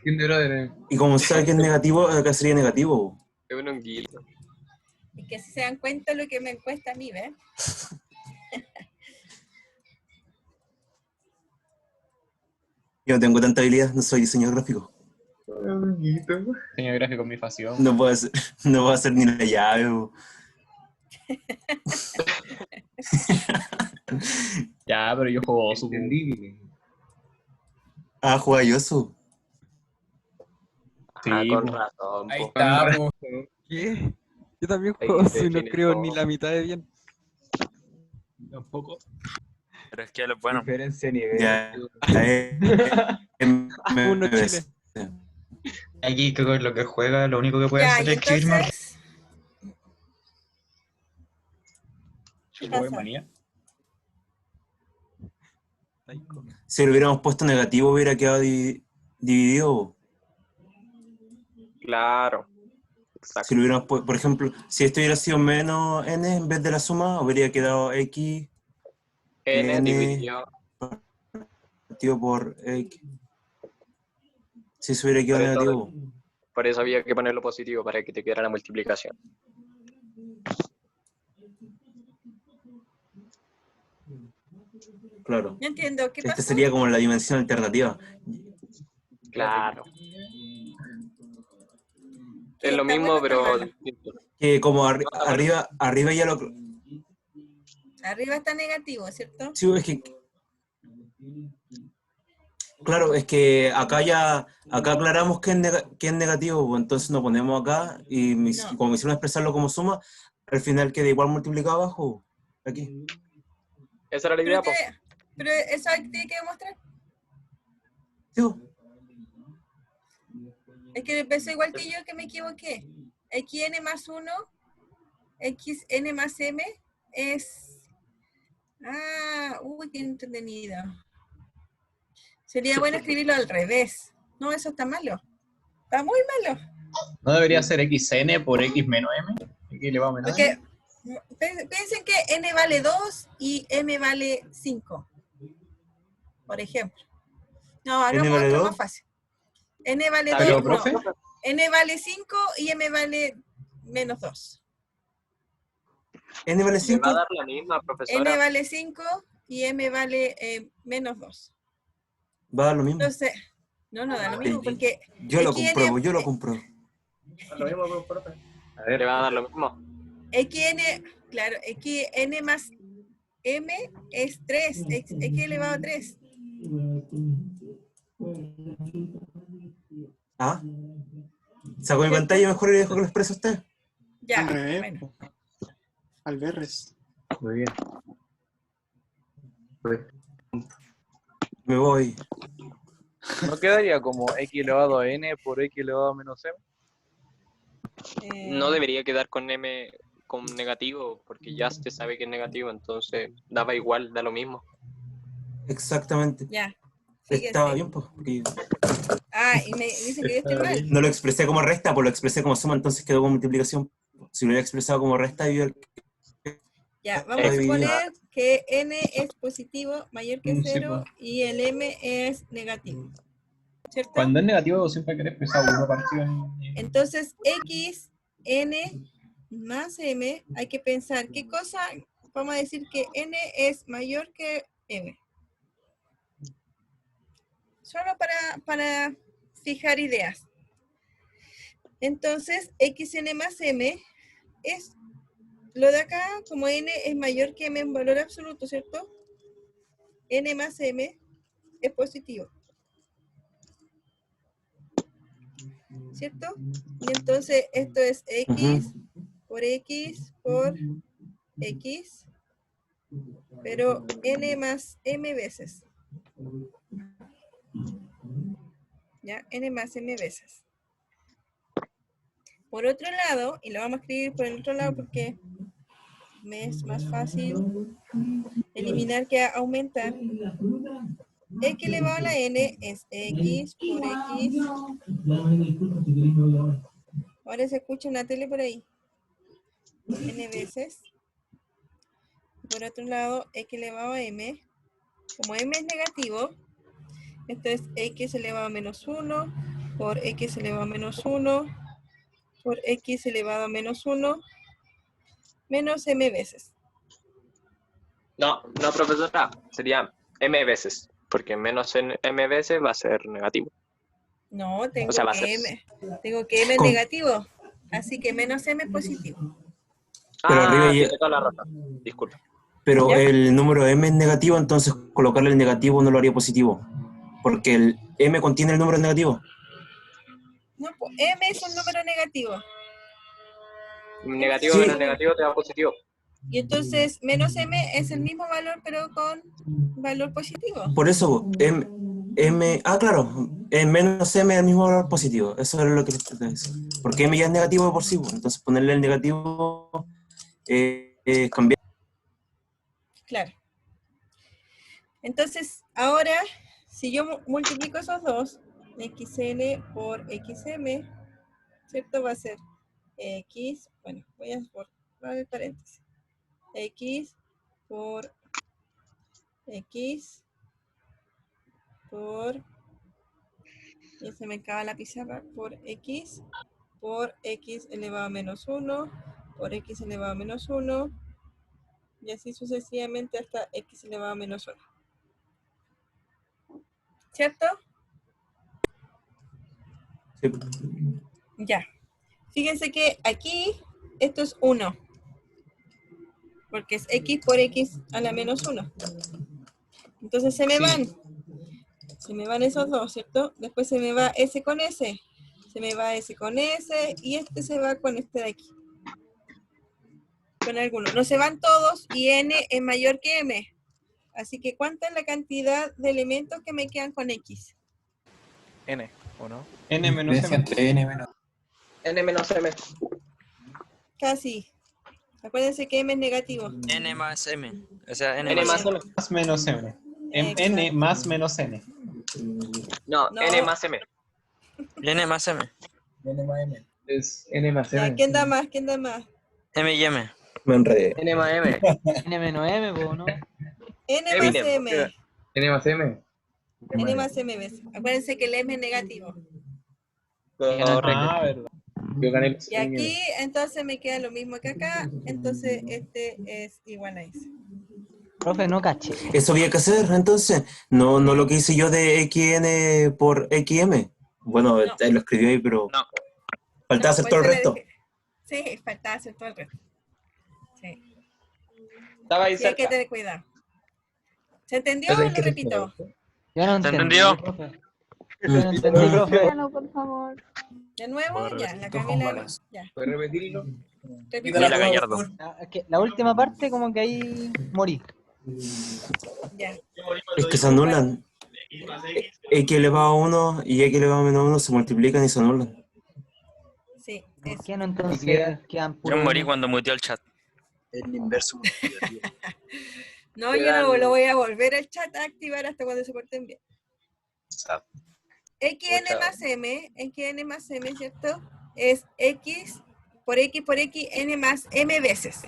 Y como sabe que es negativo, acá sería negativo. Es un honguito. Es que si se dan cuenta lo que me cuesta a mí, ¿ves? Yo no tengo tanta habilidad, no soy diseñador gráfico. Diseño gráfico en mi facción. No puedo hacer ni la llave. bo. Ya, pero yo juego su. Ah, juega Yosu. Sí, con po. razón. Ahí po. está, po. ¿Qué? Yo también Ahí juego y no define creo todo. ni la mitad de bien. Tampoco. Pero es que él es bueno. Diferencia de nivel. Ya. Uno Chile. Aquí que con lo que juega, lo único que puede Ya, hacer y es escribir mal. entonces, ¿qué pasa? manía. Si lo hubiéramos puesto negativo, hubiera quedado dividido. Claro. Si lo hubiéramos por ejemplo, si esto hubiera sido menos n en vez de la suma, habría quedado x N dividido. partido por x. Si eso hubiera quedado negativo. Por eso había que ponerlo positivo para que te quedara la multiplicación. Claro. No entiendo, ¿qué Esta pasó? sería como la dimensión alternativa. Claro. ¿Qué, Es lo está mismo, bueno o pero está malo? distinto. Que como arriba ya lo... Arriba está negativo, ¿cierto? Sí, es que... Claro, es que acá aclaramos que es negativo, pues entonces nos ponemos acá y como me hicieron expresarlo como suma, al final queda igual multiplicado abajo, aquí. Esa era la idea, po. Pero eso hay que demostrar. Sí. Es que empezó igual que yo, que me equivoqué. Xn más 1, xn más m es... Ah, uy, qué entretenido. Sería bueno escribirlo al revés. No, eso está malo. Está muy malo. ¿No debería ser xn por x menos m? X elevado a menos Porque m. piensen que n vale 2 y m vale 5. Por ejemplo. No, ¿N hagamos vale otro 2? más fácil. N vale ¿Está bien, 2, profe? no. N vale 5 y m vale menos 2. ¿N vale Le 5? va a dar la misma, profesora. N vale 5 y m vale menos 2. Va a dar lo mismo. Entonces, no da lo mismo porque... Yo lo compruebo, yo lo compruebo. Lo mismo, profe. A ver. Le va a dar lo mismo. xn, claro, xn más m es 3, x elevado a 3. Ah. Saco mi pantalla mejor y le dejo que lo exprese usted. Ya, Al revés, bueno. po. Al verres. Muy bien. Me voy. ¿No quedaría como x elevado a n por x elevado a menos m? No debería quedar con m con negativo, porque ya se sabe que es negativo, entonces daba igual, da lo mismo. Exactamente. Ya. Estaba bien, pues. Porque Ah, y me dicen que yo estoy mal. no lo expresé como resta, pues lo expresé como suma, entonces quedó como multiplicación. Si lo hubiera expresado como resta, yo... Ya, vamos a suponer que n es positivo, mayor que Sí, 0, y el m es negativo. ¿Cierto? Cuando es negativo siempre hay que expresar uno partido en... Entonces, x, n más m, hay que pensar qué cosa, vamos a decir que n es mayor que m. Solo para fijar ideas. Entonces, xn más m es lo de acá, como n es mayor que m en valor absoluto, ¿cierto? N más m es positivo. ¿Cierto? Y entonces esto es x por x por x, pero n más m veces. ¿Ya? N más m veces. Por otro lado, y lo vamos a escribir por el otro lado porque me es más fácil eliminar que aumentar. X elevado a la n es x por x. Ahora se escucha una tele por ahí. N veces. Por otro lado, x elevado a m. Como m es negativo, esto es x elevado a menos 1 por x elevado a menos 1 por x elevado a menos 1 menos m veces. No, profesora, sería m veces, porque menos m veces va a ser negativo. No, tengo O sea, va a que ser... m es negativo, así que menos m es positivo. Pero arriba tiene toda la razón. Disculpa. pero ¿Ya? el número m es negativo, entonces colocarle el negativo no lo haría positivo. Porque el m contiene el número negativo. No, pues, m es un número negativo. Negativo Sí. menos negativo te da positivo. Y entonces menos m es el mismo valor, pero con valor positivo. Por eso, claro, menos m es el mismo valor positivo. Eso es lo que les traté de decir. Porque m ya es negativo de por sí, pues, entonces ponerle el negativo cambiar. Claro. Entonces, ahora, si yo multiplico esos dos, xn por xm, ¿cierto? Va a ser x, bueno, voy a borrar el paréntesis. X por x por, ya se me acaba la pizarra, por x elevado a menos 1, por x elevado a menos 1, y así sucesivamente hasta x elevado a menos 1. ¿Cierto? Sí. Ya. Fíjense que aquí esto es 1. Porque es x por x a la menos 1. Entonces se me van. Se me van esos dos, ¿cierto? Después se me va S con S. Se me va S con S y este se va con este de aquí. Con algunos. No se van todos y n es mayor que m. Así que ¿cuánta es la cantidad de elementos que me quedan con x? N, ¿o no? N menos m. N menos m. Casi. Acuérdense que m es negativo. N más m. O sea, N más m. Más menos m. Exacto. N más menos n. No, n más m. N más m. N más M. Es N más Ya, M. ¿quién da más? ¿Quién da más? M y m. Me enredé. N más m. N menos M, ¿no? N más m. N más M. N más m veces. Acuérdense que el m es negativo. Ah, verdad. Yo gané los Y aquí entonces me queda lo mismo que acá. Entonces este es igual a ese. Profe, no caché. Eso había que hacer, entonces. No lo que hice yo de xn por xm. Bueno, él lo escribió ahí, pero faltaba hacer todo el resto. Sí, faltaba hacer todo el resto. Sí. Estaba ahí Sí, hay que cerca. tener cuidado. ¿Se entendió o lo repito? Yo no ¿Se entendí, entendió? profe. Yo no entendí, profe. por favor. ¿De nuevo? Ya, la Camila. Ya. ¿Puedes repetirlo? Repítelo. Mira, Gallardo. Es que la última parte como que ahí morí. Ya. Es que se anulan. X elevado a 1 y x elevado a menos 1 se multiplican y se anulan. Sí. ¿Por qué no entonces quedan Yo puros? morí cuando muteó el chat. El inverso multiplicativo. No, yo no lo voy a volver al chat a activar hasta cuando se porten bien. xn más m, ¿cierto? Es x por x, n más m veces.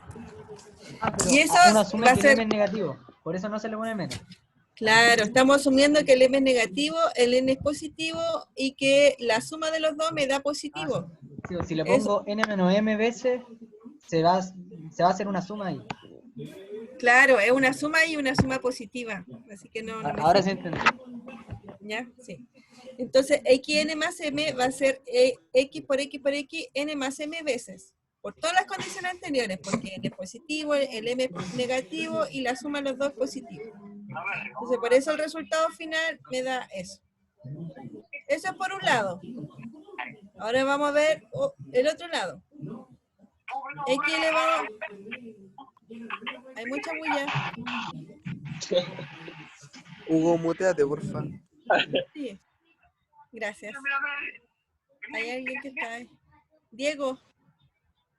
Pero Y eso uno asume va a que ser... el M es negativo. Por eso no se le pone menos. Claro, estamos asumiendo que el m es negativo, el n es positivo y que la suma de los dos me da positivo. Sí, si le pongo n menos m veces, se va a hacer una suma ahí. Claro, es una suma y una suma positiva. Así que no me Ahora sí sirve. entendí. ¿Ya? Sí. Entonces, xn más m va a ser x por x, n más m veces. Por todas las condiciones anteriores, porque n es positivo, el m es negativo y la suma de los dos es positiva. Entonces, por eso el resultado final me da eso. Eso es por un lado. Ahora vamos a ver el otro lado. X elevado... Hay mucha bulla. Hugo, muteate, porfa. Sí. Gracias. Hay alguien que está ahí. Diego,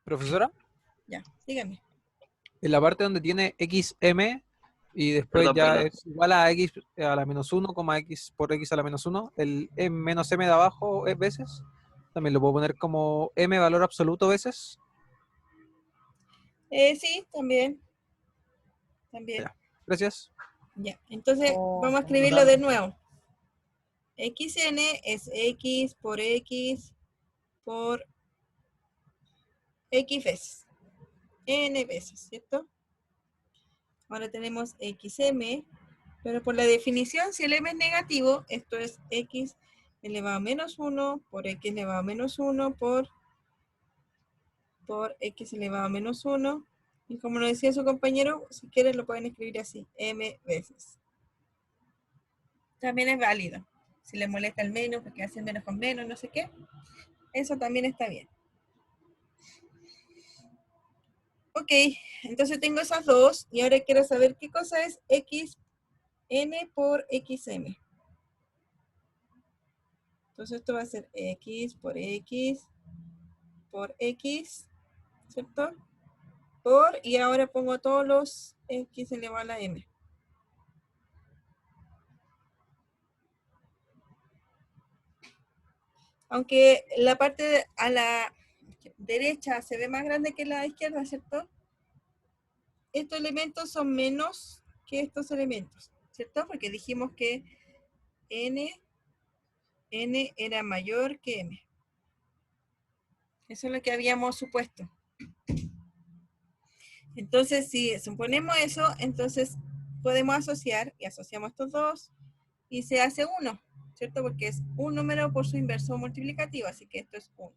Profesora, ya, dígame. en la parte donde tiene xm y después Perdón, ya perdón. es igual a x a la menos 1, x por x a la menos 1, el menos m de abajo es veces, también lo puedo poner como m valor absoluto veces. Sí, también. También. Ya, gracias. Ya, entonces O vamos a como escribirlo tal, de nuevo. Xn es x por x veces. N veces, ¿cierto? Ahora tenemos xm, pero por la definición, si el m es negativo, esto es x elevado a menos 1 por x elevado a menos 1 por x elevado a menos 1. Y como nos decía su compañero, si quieren lo pueden escribir así, m veces. También es válido. Si les molesta el menos, porque hacen menos con menos, no sé qué, eso también está bien. Ok, entonces tengo esas dos, y ahora quiero saber qué cosa es xn por xm. Entonces esto va a ser x, ¿cierto? Y ahora pongo todos los x elevado a la m. Aunque la parte a la derecha se ve más grande que la izquierda, ¿cierto? Estos elementos son menos que estos elementos, ¿cierto? Porque dijimos que n era mayor que m. Eso es lo que habíamos supuesto. Entonces, si suponemos eso, entonces podemos asociar, y asociamos estos dos, y se hace 1, ¿cierto? Porque es un número por su inverso multiplicativo, así que esto es 1.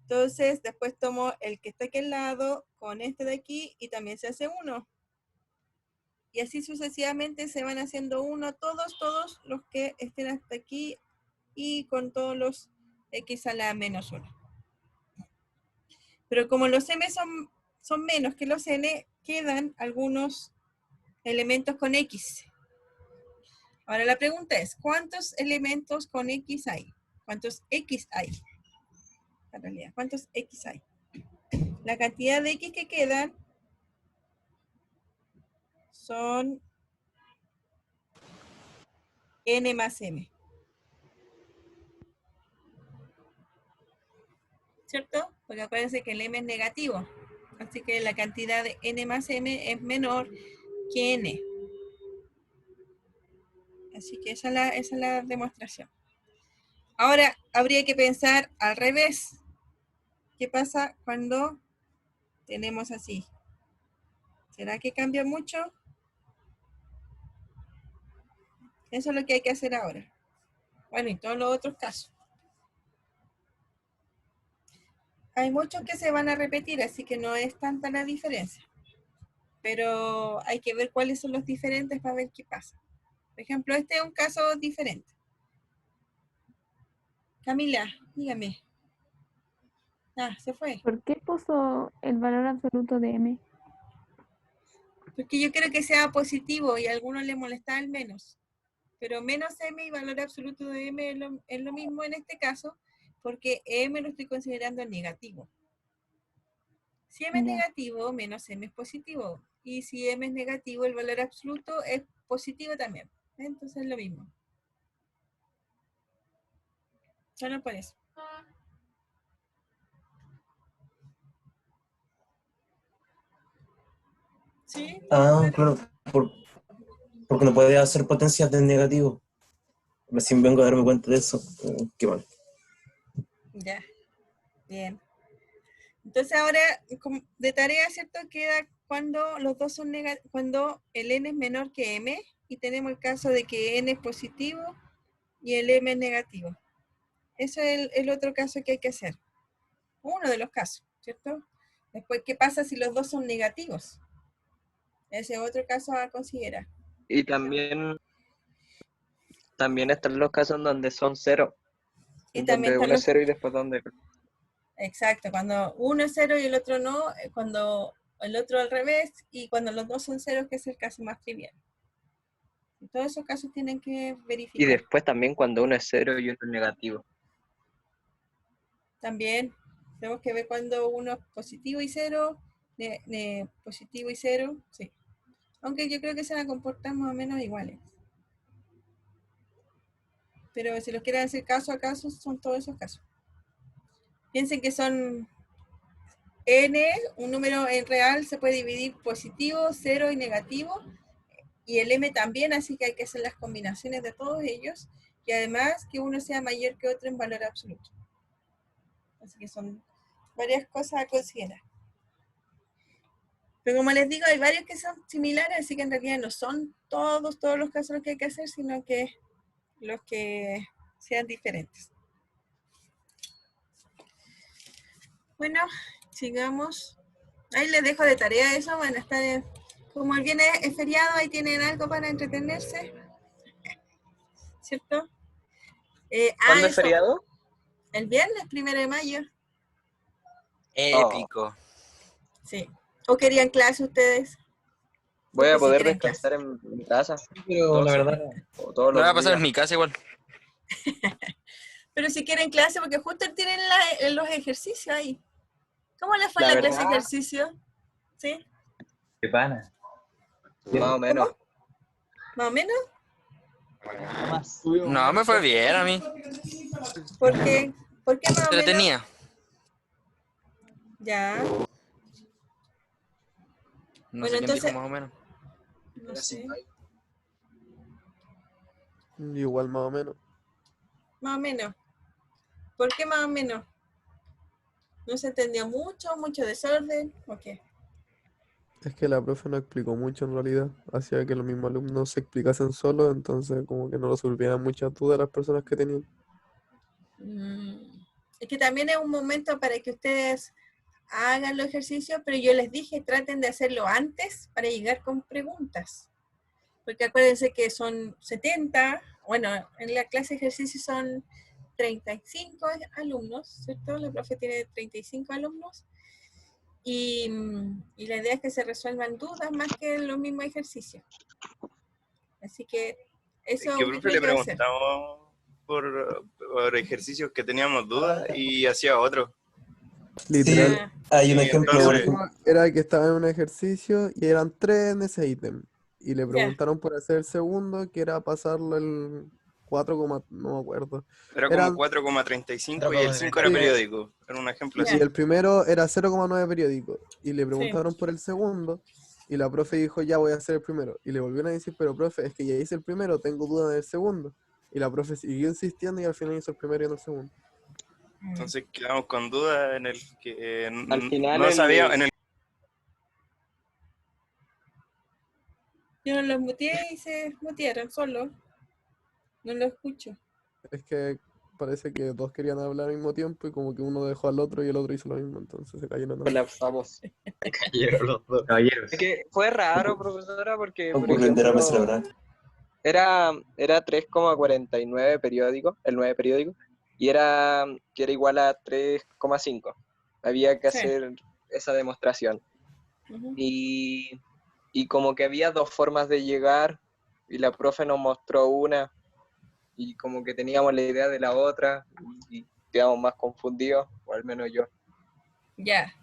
Entonces, después tomo el que está aquí al lado con este de aquí, y también se hace 1. Y así sucesivamente se van haciendo 1 todos los que estén hasta aquí, y con todos los x a la menos 1. Pero como los m son menos que los n, quedan algunos elementos con x. Ahora la pregunta es, ¿cuántos elementos con x hay? ¿Cuántos x hay? En realidad, ¿cuántos x hay? La cantidad de x que quedan son n más m. ¿Cierto? Porque acuérdense que el m es negativo. Así que la cantidad de n más m es menor que n. Así que esa es la demostración. Ahora, habría que pensar al revés. ¿Qué pasa cuando tenemos así? ¿Será que cambia mucho? Eso es lo que hay que hacer ahora. Bueno, y todos los otros casos. Hay muchos que se van a repetir, así que no es tanta la diferencia. Pero hay que ver cuáles son los diferentes para ver qué pasa. Por ejemplo, este es un caso diferente. Camila, dígame. Ah, se fue. ¿Por qué puso el valor absoluto de m? Porque yo quiero que sea positivo y a algunos les molesta el menos. Pero menos m y valor absoluto de m es lo mismo en este caso, porque m lo estoy considerando negativo. Si m es negativo, menos m es positivo. Y si m es negativo, el valor absoluto es positivo también. Entonces es lo mismo. Solo por eso. ¿Sí? Ah, claro, porque no puede hacer potencias de negativo. Recién vengo a darme cuenta de eso. Qué mal. Ya. Bien. Entonces ahora, de tarea, ¿cierto? Queda cuando los dos son negativos, cuando el n es menor que m, y tenemos el caso de que n es positivo y el m es negativo. Ese es el otro caso que hay que hacer. Uno de los casos, ¿cierto? Después, ¿qué pasa si los dos son negativos? Ese es otro caso a considerar. Y también están los casos en donde son 0. Y En también donde están uno es los... 0 y después donde... Exacto, cuando uno es 0 y el otro no, cuando el otro al revés, y cuando los dos son 0, que es el caso más trivial. Y todos esos casos tienen que Y verificar. después también cuando uno es 0 y uno es negativo. También tenemos que ver cuando uno es positivo y cero, positivo y cero, sí. Aunque yo creo que se van a comportar más o menos iguales. Pero si los quieren hacer caso a caso, son todos esos casos. Piensen que son n, un número en real se puede dividir positivo, cero y negativo, y el m también, así que hay que hacer las combinaciones de todos ellos, y además que uno sea mayor que otro en valor absoluto. Así que son varias cosas a considerar. Pero como les digo, hay varios que son similares, así que en realidad no son todos los casos los que hay que hacer, sino que los que sean diferentes. Bueno, sigamos. Ahí les dejo de tarea eso. Bueno, está bien. Como el viernes es feriado, ahí tienen algo para entretenerse. ¿Cierto? ¿Cuándo es feriado? El viernes, 1 de mayo. Épico. Sí. ¿O querían clase ustedes? Voy a Porque poder si quieren descansar en mi casa. Pero la verdad, todos no va a los pasar en días. mi casa igual. Pero si quieren clase, porque justo tienen los ejercicios ahí. ¿Cómo les fue La la clase de verdad- ejercicio? ¿Sí? Qué pana. Más o menos. ¿Más o menos? No, me fue bien a mí. ¿Por qué? ¿Por qué más o menos? Entretenía. Ya. No Bueno, sé quién dijo entonces- más o menos. No sé. Igual más o menos. Más o menos. ¿Por qué más o menos? ¿No se entendía mucho? ¿Mucho desorden? ¿O qué? Es que la profe no explicó mucho en realidad. Hacía que los mismos alumnos se explicasen solos, entonces como que no resolvieran muchas dudas las personas que tenían. Es que también es un momento para que ustedes hagan los ejercicios, pero yo les dije, traten de hacerlo antes para llegar con preguntas. Porque acuérdense que son 70, bueno, en la clase de ejercicio son 35 alumnos, ¿cierto? La profe tiene 35 alumnos. Y la idea es que se resuelvan dudas más que los mismos ejercicios. Así que eso Es que, es profe, le lo que va a hacer. preguntamos por ejercicios que teníamos dudas y hacía otro. Literal. Hay un Sí, ejemplo, entonces- por ejemplo. Era que estaba en un ejercicio y eran 3 en ese ítem. Y le preguntaron por hacer el segundo, que era pasarlo el 4, no me acuerdo. Era como 4,35 y el 5 era Sí. periódico. Era un ejemplo Y así. el primero era 0,9 periódico. Y le preguntaron por el segundo. Y la profe dijo, ya voy a hacer el primero. Y le volvieron a decir, pero profe, es que ya hice el primero, tengo duda del segundo. Y la profe siguió insistiendo y al final hizo el primero y no el segundo. Entonces quedamos con dudas en el que Al final no el- sabía, en el Yo no los muteé y se mutearon solo. No lo escucho. Es que parece que dos querían hablar al mismo tiempo y como que uno dejó al otro y el otro hizo lo mismo, entonces se cayeron. Colapsamos. Cayeron los dos. Caballeros. Es que fue raro, profesora, porque por Ocurre en terapia ejemplo, cerebral. era 3,49 periódico, el 9 periódico, y que era igual a 3,5. Había que Sí. hacer esa demostración. Ujú. Y como que había dos formas de llegar, y la profe nos mostró una, y como que teníamos la idea de la otra, y quedamos más confundidos, o al menos yo. Ya.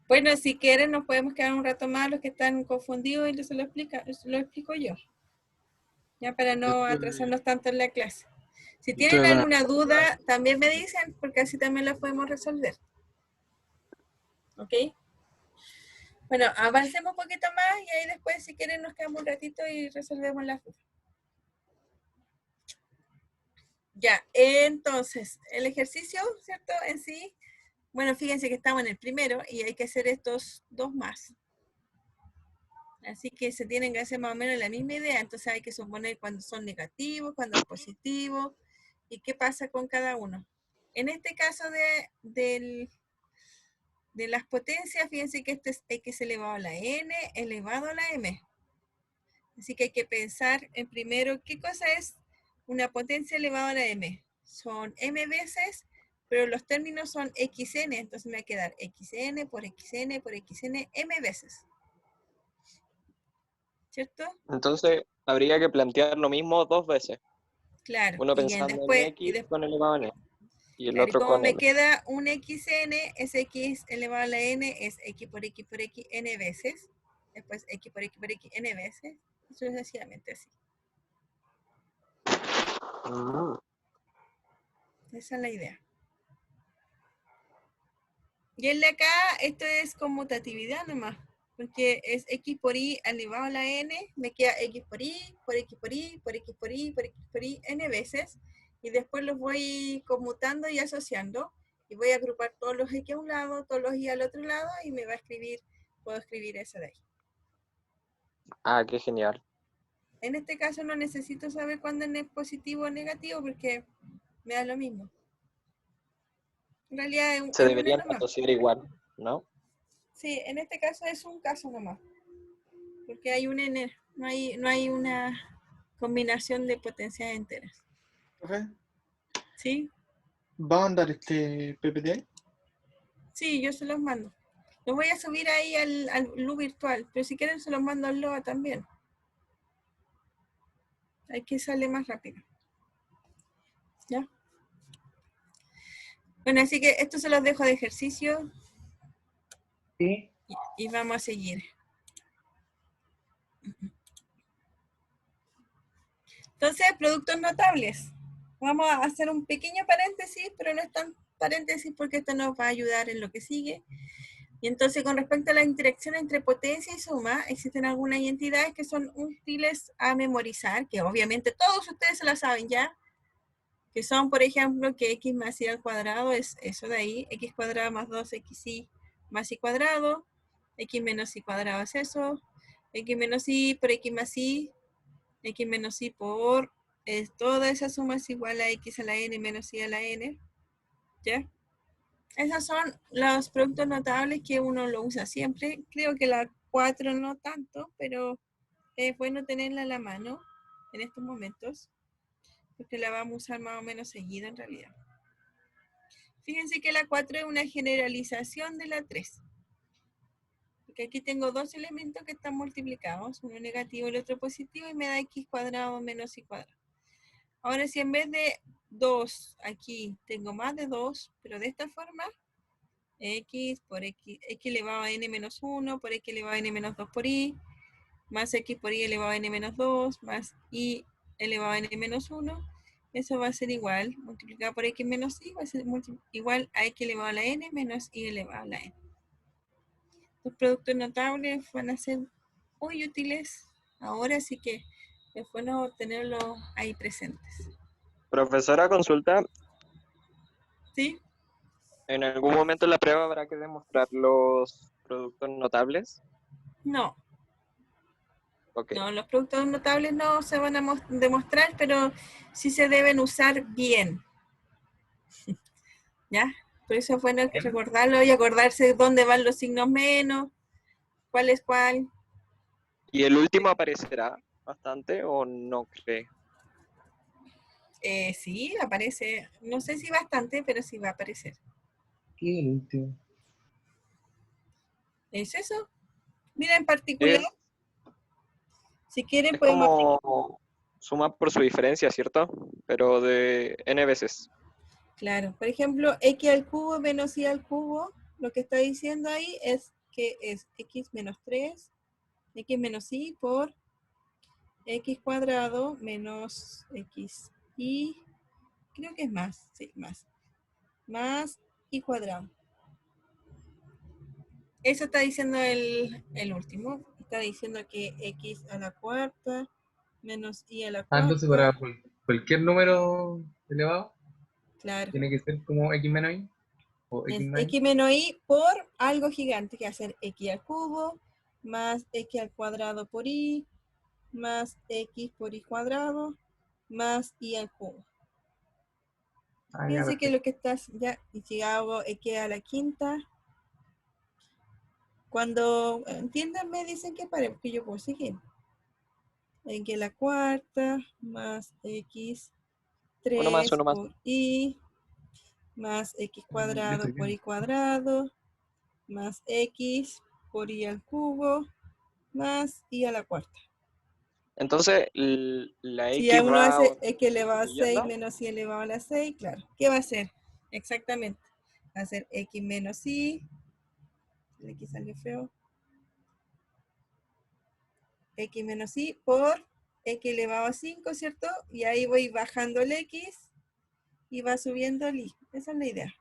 Bueno, si quieren nos podemos quedar un rato más los que están confundidos y se lo explico yo. Ya para no atrasarnos tanto en la clase. Si tienen Ustedes van a- alguna duda, también me dicen, porque así también la podemos resolver. ¿Ok? Bueno, avancemos un poquito más y ahí después, si quieren, nos quedamos un ratito y resolvemos las dudas. Ya, entonces, el ejercicio, ¿cierto? En sí, bueno, fíjense que estamos en el primero y hay que hacer estos dos más. Así que se tienen que hacer más o menos la misma idea. Entonces hay que suponer cuando son negativos, cuando es positivo y qué pasa con cada uno. En este caso de las potencias, fíjense que este es x elevado a la n elevado a la m. Así que hay que pensar en primero qué cosa es una potencia elevada a la m. Son m veces, pero los términos son xn, entonces me va a quedar xn por xn por xn m veces. ¿Cierto? Entonces, habría que plantear lo mismo dos veces. Claro. Uno Y bien, pensando después, en X con elevado a N. Y el Claro, y otro como con me n. queda un xn, ese x elevado a la n es x por x n veces. Después x por x n veces. Y sucesivamente así. Esa es la idea. Y el de acá, esto es conmutatividad nomás. Porque es x por y elevado a la n, me queda x por y, por x por y, por x por y, por x por y, n veces. Y después los voy conmutando y asociando. Y voy a agrupar todos los x a un lado, todos los y al otro lado, y me va a escribir, puedo escribir esa de ahí. Ah, qué genial. En este caso no necesito saber cuándo n es positivo o negativo, porque me da lo mismo. En realidad es Se una deberían nomás. asociar igual, ¿no? Sí, en este caso es un caso nomás. Porque hay un n, no hay una combinación de potencias enteras. ¿Profe? ¿Sí? ¿Va a mandar este PPT? Sí, yo se los mando. Los voy a subir ahí al Lu virtual, pero si quieren se los mando al Loa también. Hay que sale más rápido. ¿Ya? Bueno, así que esto se los dejo de ejercicio. Sí. Y vamos a seguir. Entonces, productos notables. Vamos a hacer un pequeño paréntesis, pero no es tan paréntesis porque esto nos va a ayudar en lo que sigue. Y entonces, con respecto a la interacción entre potencia y suma, existen algunas entidades que son útiles a memorizar, que obviamente todos ustedes se las saben ya, que son, por ejemplo, que x más y al cuadrado es eso de ahí, x cuadrado más 2xy más y cuadrado, x menos y cuadrado es eso, x menos y por x más y, x menos y por, toda esa suma es igual a x a la n menos y a la n, ¿ya? Esos son los productos notables que uno lo usa siempre. Creo que la 4 no tanto, pero es bueno tenerla a la mano en estos momentos, porque la vamos a usar más o menos seguida en realidad. Fíjense que la 4 es una generalización de la 3. Porque aquí tengo dos elementos que están multiplicados, uno negativo y el otro positivo, y me da x cuadrado menos y cuadrado. Ahora, si en vez de 2 aquí tengo más de 2, pero de esta forma, x por x elevado a n menos 1 por x elevado a n menos 2 por y, más x por y elevado a n menos 2, más y elevado a n menos 1, eso va a ser igual, multiplicado por x menos y, va a ser igual a x elevado a la n menos y elevado a la n. Los productos notables van a ser muy útiles ahora, así que es bueno tenerlos ahí presentes. Profesora, consulta. ¿Sí? ¿En algún momento en la prueba habrá que demostrar los productos notables? No. Okay. No, los productos notables no se van a demostrar, pero sí se deben usar bien. ¿Ya? Por eso es bueno recordarlo y acordarse dónde van los signos menos, cuál es cuál. ¿Y el último aparecerá bastante o no cree? Sí, aparece. No sé si bastante, pero sí va a aparecer. ¿Qué el último? ¿Es eso? Mira, en particular, si quieren Es podemos... como suma por su diferencia, ¿cierto? Pero de n veces. Claro, por ejemplo, x al cubo menos y al cubo, lo que está diciendo ahí es que es x menos 3, x menos y por x cuadrado menos x y, creo que es más, sí, más y cuadrado. Eso está diciendo el último, está diciendo que x a la cuarta menos y a la cuarta. Entonces para cualquier número elevado, claro, tiene que ser como x menos y, o x es más y. x menos y por algo gigante, que va a ser x al cubo, más x al cuadrado por y, más x por y cuadrado, más y al cubo. Ah, ya, Fíjense que perfecto. lo que estás ya, y si hago x a la quinta, cuando entiendan me dicen que pare, porque yo puedo seguir. X a la cuarta, más x 3 Uno más. por y, más x cuadrado por y cuadrado, más x por y al cubo, más y a la cuarta. Entonces, la Si X uno va hace x elevado a 6 disminuyendo. menos y elevado a la 6, claro. ¿Qué va a hacer? Exactamente. Va a ser x menos y. El x salió feo. X menos y por x elevado a 5, ¿cierto? Y ahí voy bajando el x y va subiendo el y. Esa es la idea.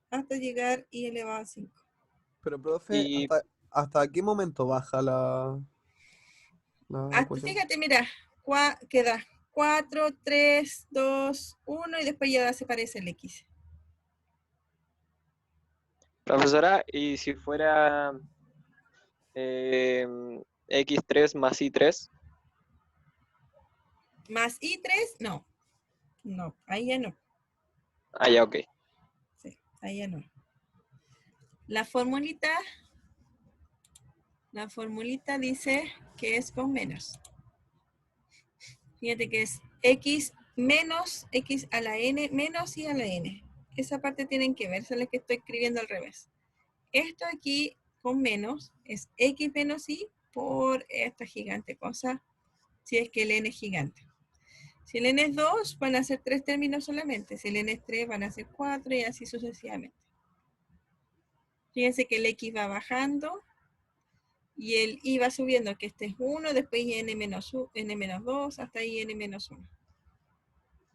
Hasta llegar y elevado a 5. Pero, profe, Y ¿hasta qué momento baja la ecuación? Fíjate, mira, queda 4, 3, 2, 1 y después ya desaparece el x. profesora, y si fuera x3 más y3, Más y3, no. No, ahí ya no. ah, ya, ok. Sí, ahí ya no. La formulita dice que es con menos. Fíjate que es x menos x a la n menos y a la n. Esa parte tienen que ver, es la que estoy escribiendo al revés. Esto aquí con menos es x menos y por esta gigante cosa, si es que el n es gigante. Si el n es 2, van a ser 3 términos solamente. Si el n es 3, van a ser 4 y así sucesivamente. Fíjense que el x va bajando y el y va subiendo, que este es 1, después n menos 2, hasta ahí n menos 1.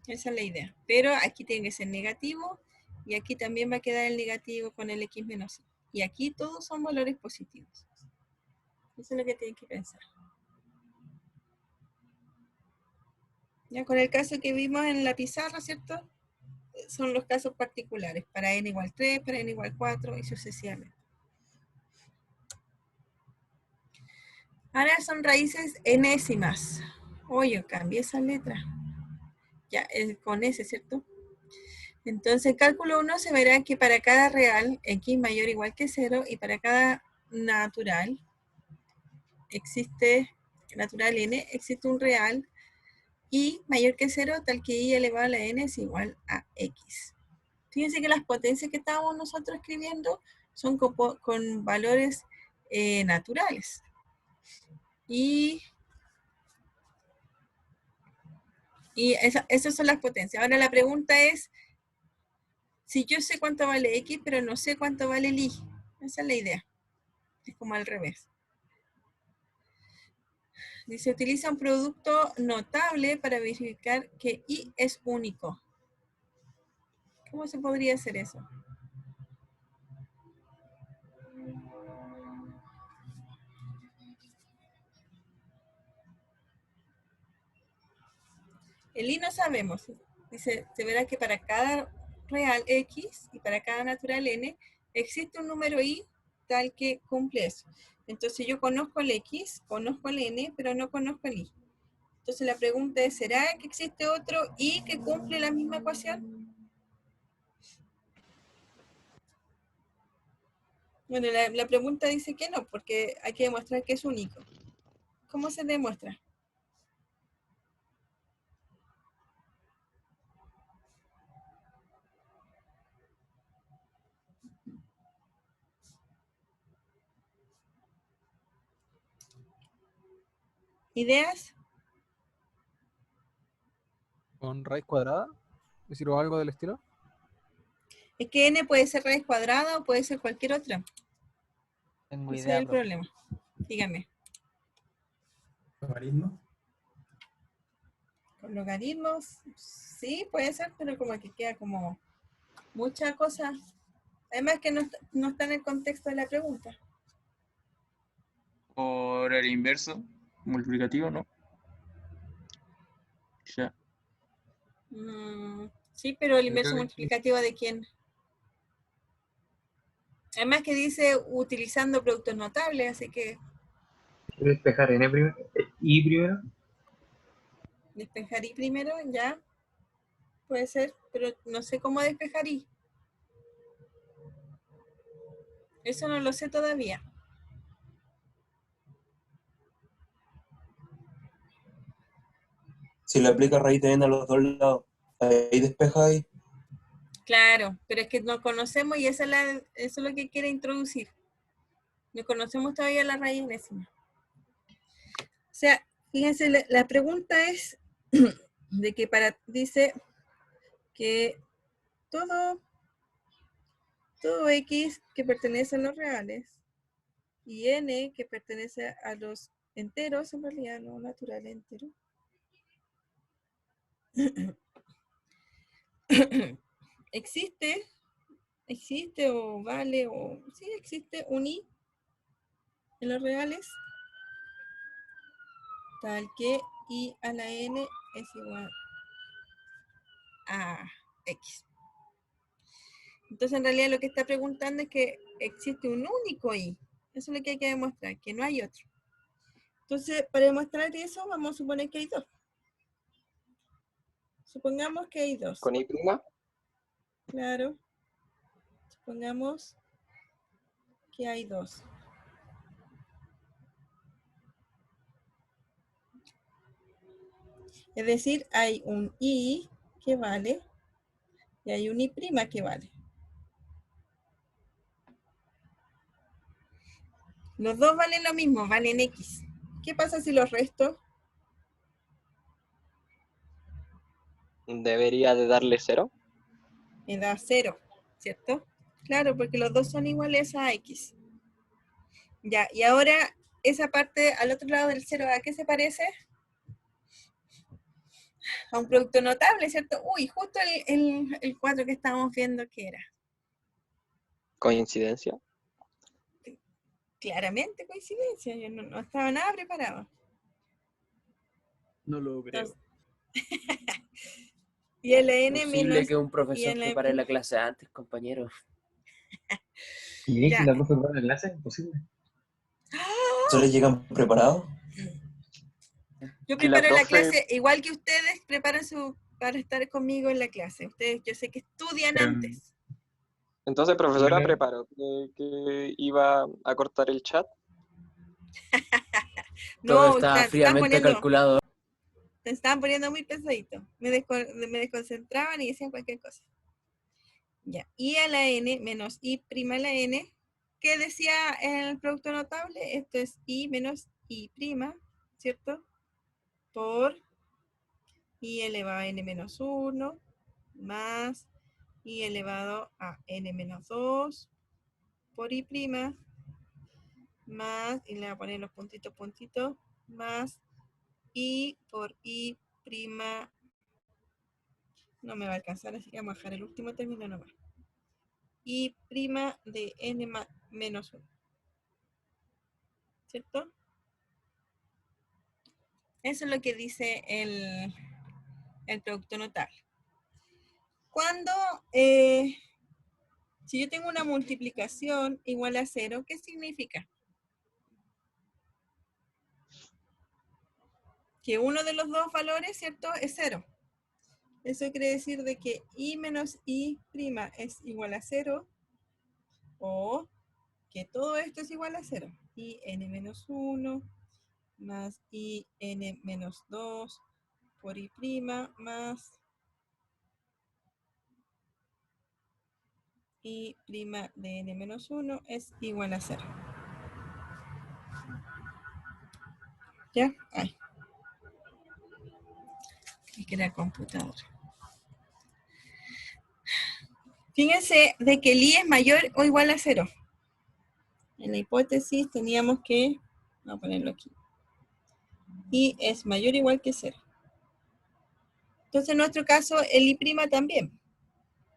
Esa es la idea. Pero aquí tiene que ser negativo y aquí también va a quedar el negativo con el x menos y. Y aquí todos son valores positivos. Eso es lo que tienen que pensar. Ya con el caso que vimos en la pizarra, ¿cierto? Son los casos particulares, para n igual 3, para n igual 4 y sucesivamente. Ahora son raíces enésimas. Oye, cambié esa letra. Ya, es con S, ¿cierto? Entonces, cálculo 1 se verá que para cada real, x mayor o igual que 0, y para cada natural, natural n, existe un real y mayor que 0, tal que y elevado a la n es igual a x. Fíjense que las potencias que estábamos nosotros escribiendo son con valores naturales. Y esas son las potencias. Ahora la pregunta es, si yo sé cuánto vale x, pero no sé cuánto vale el y. Esa es la idea. Es como al revés. Dice, utiliza un producto notable para verificar que y es único. ¿Cómo se podría hacer eso? El y no sabemos. Dice, se verá que para cada real x y para cada natural n, existe un número y tal que cumple eso. Entonces yo conozco el x, conozco el n, pero no conozco el y. Entonces la pregunta es, ¿será que existe otro y que cumple la misma ecuación? Bueno, la pregunta dice que no, porque hay que demostrar que es único. ¿Cómo se demuestra? ¿Ideas? ¿Con raíz cuadrada? ¿Es decir, o algo del estilo? Es que n puede ser raíz cuadrada o puede ser cualquier otra. Tengo Ese es idea, el profe. problema. Dígame. ¿Logaritmo? ¿Con logaritmos? Sí, puede ser, pero como que queda como mucha cosa. Además que no está en el contexto de la pregunta. Por el inverso, multiplicativo, ¿no? Ya. Sí, pero el Yo inverso creo que multiplicativo ¿de quién? Además que dice utilizando productos notables, así que ¿Quieres despejar n primero? ¿Y primero? despejar y primero, ya. Puede ser, pero no sé cómo despejar y. Eso no lo sé todavía. Si le aplica raíz de n a los dos lados, ahí despeja ahí. Claro, pero es que no conocemos y eso es lo que quiere introducir. No conocemos todavía la raíz enésima. O sea, fíjense, la pregunta es de que dice que todo todo X que pertenece a los reales y N que pertenece a los enteros, en realidad no naturales enteros. existe o vale o sí existe un I en los reales tal que I a la N es igual a X. Entonces en realidad lo que está preguntando es que existe un único I. Eso es lo que hay que demostrar, que no hay otro. Entonces para demostrar eso vamos a suponer que hay dos. Supongamos que hay dos. ¿Con I prima? Claro. Supongamos que hay dos. Es decir, hay un I que vale y hay un I' que vale. Los dos valen lo mismo, valen X. ¿Qué pasa si los resto? Debería de darle 0. Me da 0, ¿cierto? Claro, porque los dos son iguales a X. Ya, y ahora esa parte al otro lado del 0, ¿a qué se parece? A un producto notable, ¿cierto? Uy, justo el 4 que estábamos viendo que era. ¿Coincidencia? Claramente coincidencia, yo no estaba nada preparado. No lo creo. Entonces, y el N Posible menos... que un y profesor en prepare la clase antes, compañero. ¿Y Ya. que la profe prepara la clase? Imposible. ¿Solo llegan preparados? Yo Que la preparo la profe- clase igual que ustedes preparan para estar conmigo en la clase. Ustedes, yo sé que estudian antes. Entonces, profesora, Bueno. preparó que iba a cortar el chat. Todo No, está están fríamente poniendo, calculado. te estaban poniendo muy pesadito. Me desconcentraban y decían cualquier cosa. Ya, I a la N menos I' a la N. ¿Qué decía el producto notable? Esto es I menos I', ¿cierto? Por I elevado a N menos 1 más I elevado a N menos 2 por I', más, y le voy a poner los puntitos, más I por I', no me va a alcanzar, así que vamos a dejar el último término nomás. I' de N menos 1. ¿Cierto? Eso es lo que dice el producto notable. Cuando, si yo tengo una multiplicación igual a 0, ¿qué significa? Que uno de los dos valores, ¿cierto? Es 0. Eso quiere decir de que I menos I' es igual a 0 o que todo esto es igual a 0. I n menos 1 más I n menos 2 por I' más I' de n menos 1 es igual a 0. ¿Ya? Ay. Es que la computadora. Fíjense de que el I es mayor o igual a 0. En la hipótesis teníamos que, vamos a ponerlo aquí. I es mayor o igual que 0. Entonces en nuestro caso el I' también.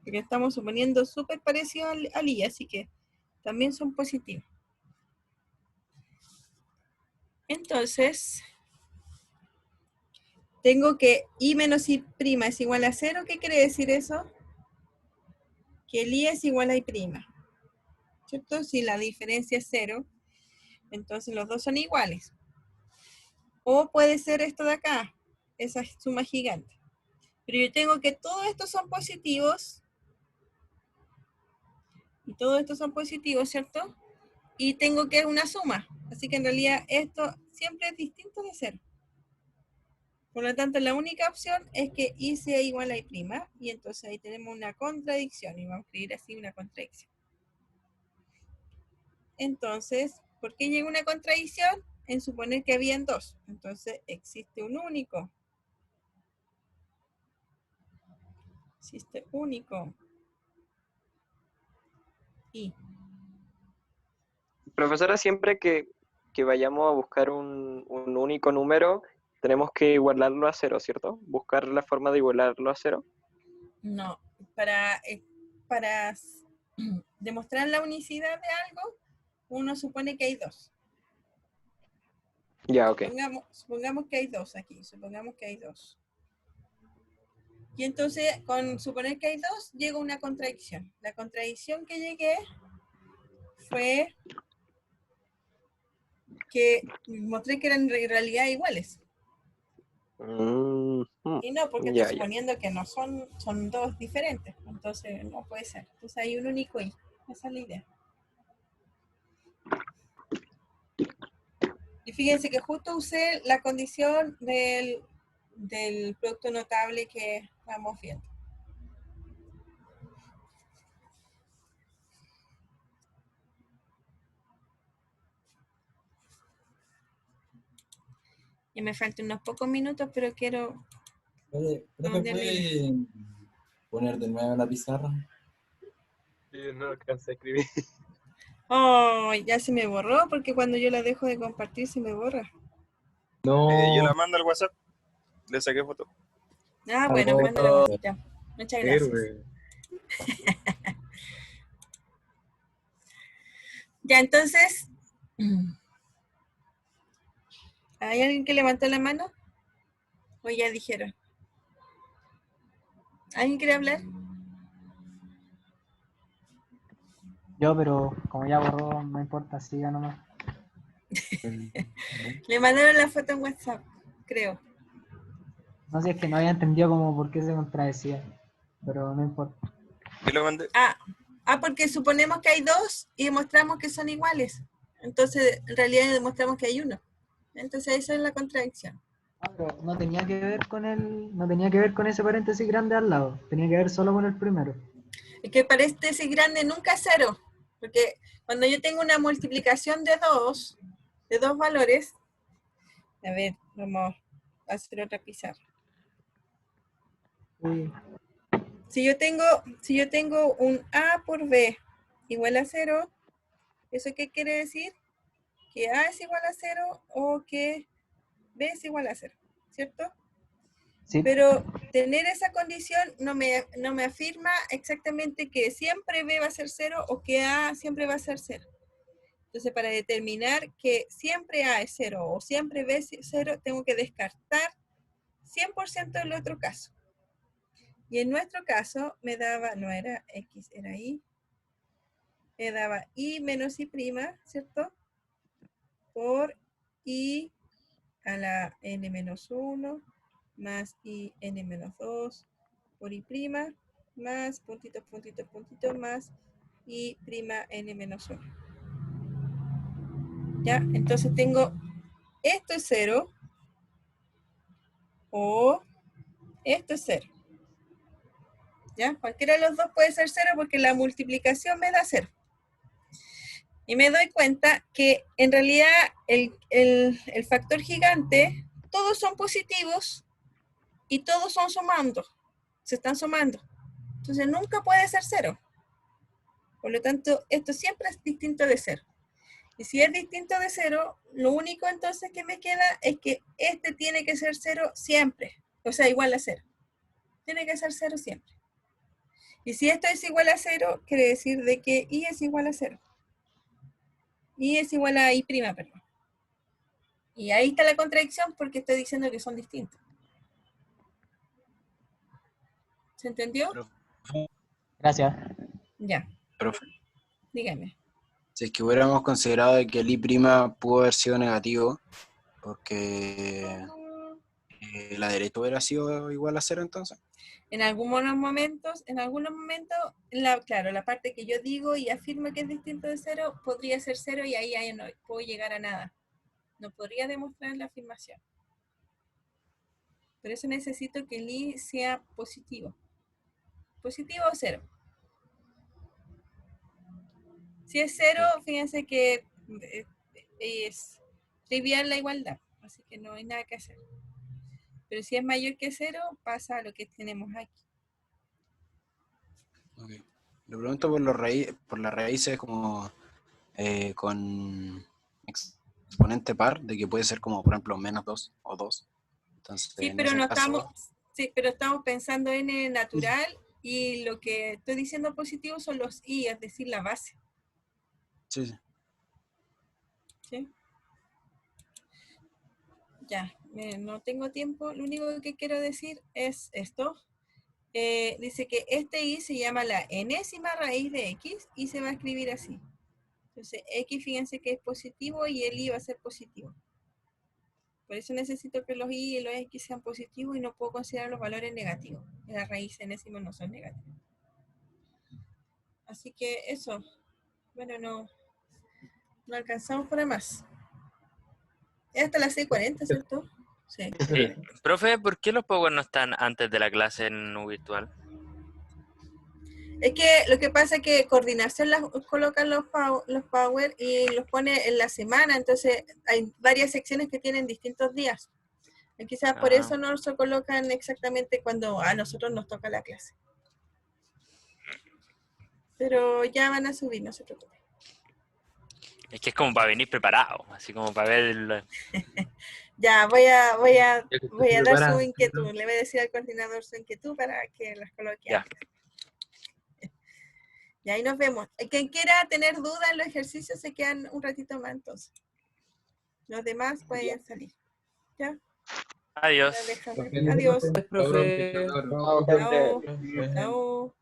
Porque estamos suponiendo súper parecido al I, así que también son positivos. Entonces, tengo que I menos I' es igual a 0. ¿Qué quiere decir eso? Que el I es igual a I'. ¿Cierto? Si la diferencia es 0, entonces los dos son iguales. O puede ser esto de acá, esa suma gigante. Pero yo tengo que todos estos son positivos. Y todos estos son positivos, ¿cierto? Y tengo que una suma. Así que en realidad esto siempre es distinto de 0. Por lo tanto, la única opción es que I sea igual a I'. Y entonces ahí tenemos una contradicción. Y vamos a escribir así una contradicción. Entonces, ¿por qué llega una contradicción? En suponer que habían dos. Entonces, existe un único. Existe único. I. Profesora, siempre que vayamos a buscar un único número, tenemos que igualarlo a 0, ¿cierto? Buscar la forma de igualarlo a 0. No, para demostrar la unicidad de algo, uno supone que hay dos. Ya, ok. Supongamos que hay dos aquí, supongamos que hay dos. Y entonces, con suponer que hay dos, llega una contradicción. La contradicción que llegué fue que mostré que eran en realidad iguales. Y no, porque Ya, estoy ya. suponiendo que no son dos diferentes. Entonces, no puede ser. Entonces, hay un único I. Esa es la idea. Y fíjense que justo usé la condición del producto notable que estamos viendo. Y me faltan unos pocos minutos, pero quiero... ¿Profe puede poner de nuevo la pizarra? Yo no alcancé a escribir. Oh, ya se me borró, porque cuando yo la dejo de compartir se me borra. No. Yo la mando al WhatsApp. Le saqué foto. Ah, bueno, mándala así ya. Muchas gracias. Héroe. Ya, entonces... ¿Hay alguien que levantó la mano? ¿O ya dijeron? ¿Alguien quiere hablar? Yo, pero como ya borró, no importa, siga nomás. Le mandaron la foto en WhatsApp, creo. No sé, es que no había entendido como por qué se contradecía, pero no importa. ¿Qué le mandé? Porque suponemos que hay dos y demostramos que son iguales. Entonces, en realidad demostramos que hay uno. Entonces, esa es la contradicción. Pero no tenía que ver no tenía que ver con ese paréntesis grande al lado, tenía que ver solo con el primero. Es que paréntesis grande nunca es cero, porque cuando yo tengo una multiplicación de dos valores, a ver, vamos a hacer otra pizarra. Sí. Si yo tengo un A por B igual a 0, ¿eso qué quiere decir? Que A es igual a 0 o que B es igual a 0, ¿cierto? Sí. Pero tener esa condición no me afirma exactamente que siempre B va a ser 0 o que A siempre va a ser 0. Entonces, para determinar que siempre A es 0 o siempre B es 0, tengo que descartar 100% del otro caso. Y en nuestro caso me daba, no era X, era Y. Me daba I menos I', ¿cierto? Por I a la N menos 1 más I N menos 2 por I', más puntito, puntito, puntito, más I' N menos 1. ¿Ya? Entonces tengo, esto es 0 o esto es 0. ¿Ya? Cualquiera de los dos puede ser 0 porque la multiplicación me da 0. Y me doy cuenta que en realidad el factor gigante, todos son positivos y todos son sumando, se están sumando. Entonces nunca puede ser 0. Por lo tanto, esto siempre es distinto de 0. Y si es distinto de 0, lo único entonces que me queda es que este tiene que ser 0 siempre. O sea, igual a 0. Tiene que ser 0 siempre. Y si esto es igual a 0, quiere decir de que I es igual a 0. I es igual a I', perdón. Y ahí está la contradicción porque estoy diciendo que son distintos. ¿Se entendió? Gracias. Ya, Profe, dígame. si es que hubiéramos considerado que el I' pudo haber sido negativo, porque la derecha hubiera sido igual a 0 entonces. En algunos momentos, claro, la parte que yo digo y afirmo que es distinto de 0, podría ser 0 y ahí no puedo llegar a nada. No podría demostrar la afirmación. Por eso necesito que el I sea positivo. ¿Positivo o 0? Si es 0, fíjense que es trivial la igualdad, así que no hay nada que hacer. Pero si es mayor que 0, pasa a lo que tenemos aquí. Ok, Lo pregunto por las raíces como con exponente par, de que puede ser como, por ejemplo, -2 o 2. Entonces, Sí, en pero ese no caso, estamos pensando en el natural y lo que estoy diciendo positivo son los i, es decir, la base. sí, sí. ¿Sí? Ya, no tengo tiempo. Lo único que quiero decir es esto. Dice que este i se llama la enésima raíz de x y se va a escribir así. Entonces, x, fíjense que es positivo y el i va a ser positivo. Por eso necesito que los i y los x sean positivos y no puedo considerar los valores negativos. Las raíces enésimas no son negativas. Así que eso. Bueno, no alcanzamos para más. Es hasta las 6:40, ¿cierto? Sí. Sí. Profe, ¿por qué los Power no están antes de la clase en U virtual? Es que lo que pasa es que coordinación coloca los Power y los pone en la semana, entonces hay varias secciones que tienen distintos días. Y quizás por eso no se colocan exactamente cuando a nosotros nos toca la clase. Pero ya van a subir, no se preocupen. Es que es como para venir preparado, así como para ver Ya, voy a dar preparado. su inquietud. Le voy a decir al coordinador su inquietud para que las coloque. Ya. Y ahí nos vemos. Quien quiera tener dudas en los ejercicios se quedan un ratito más entonces. Los demás pueden salir. ¿Ya? Adiós. Adiós. Profe. Chao. Chao.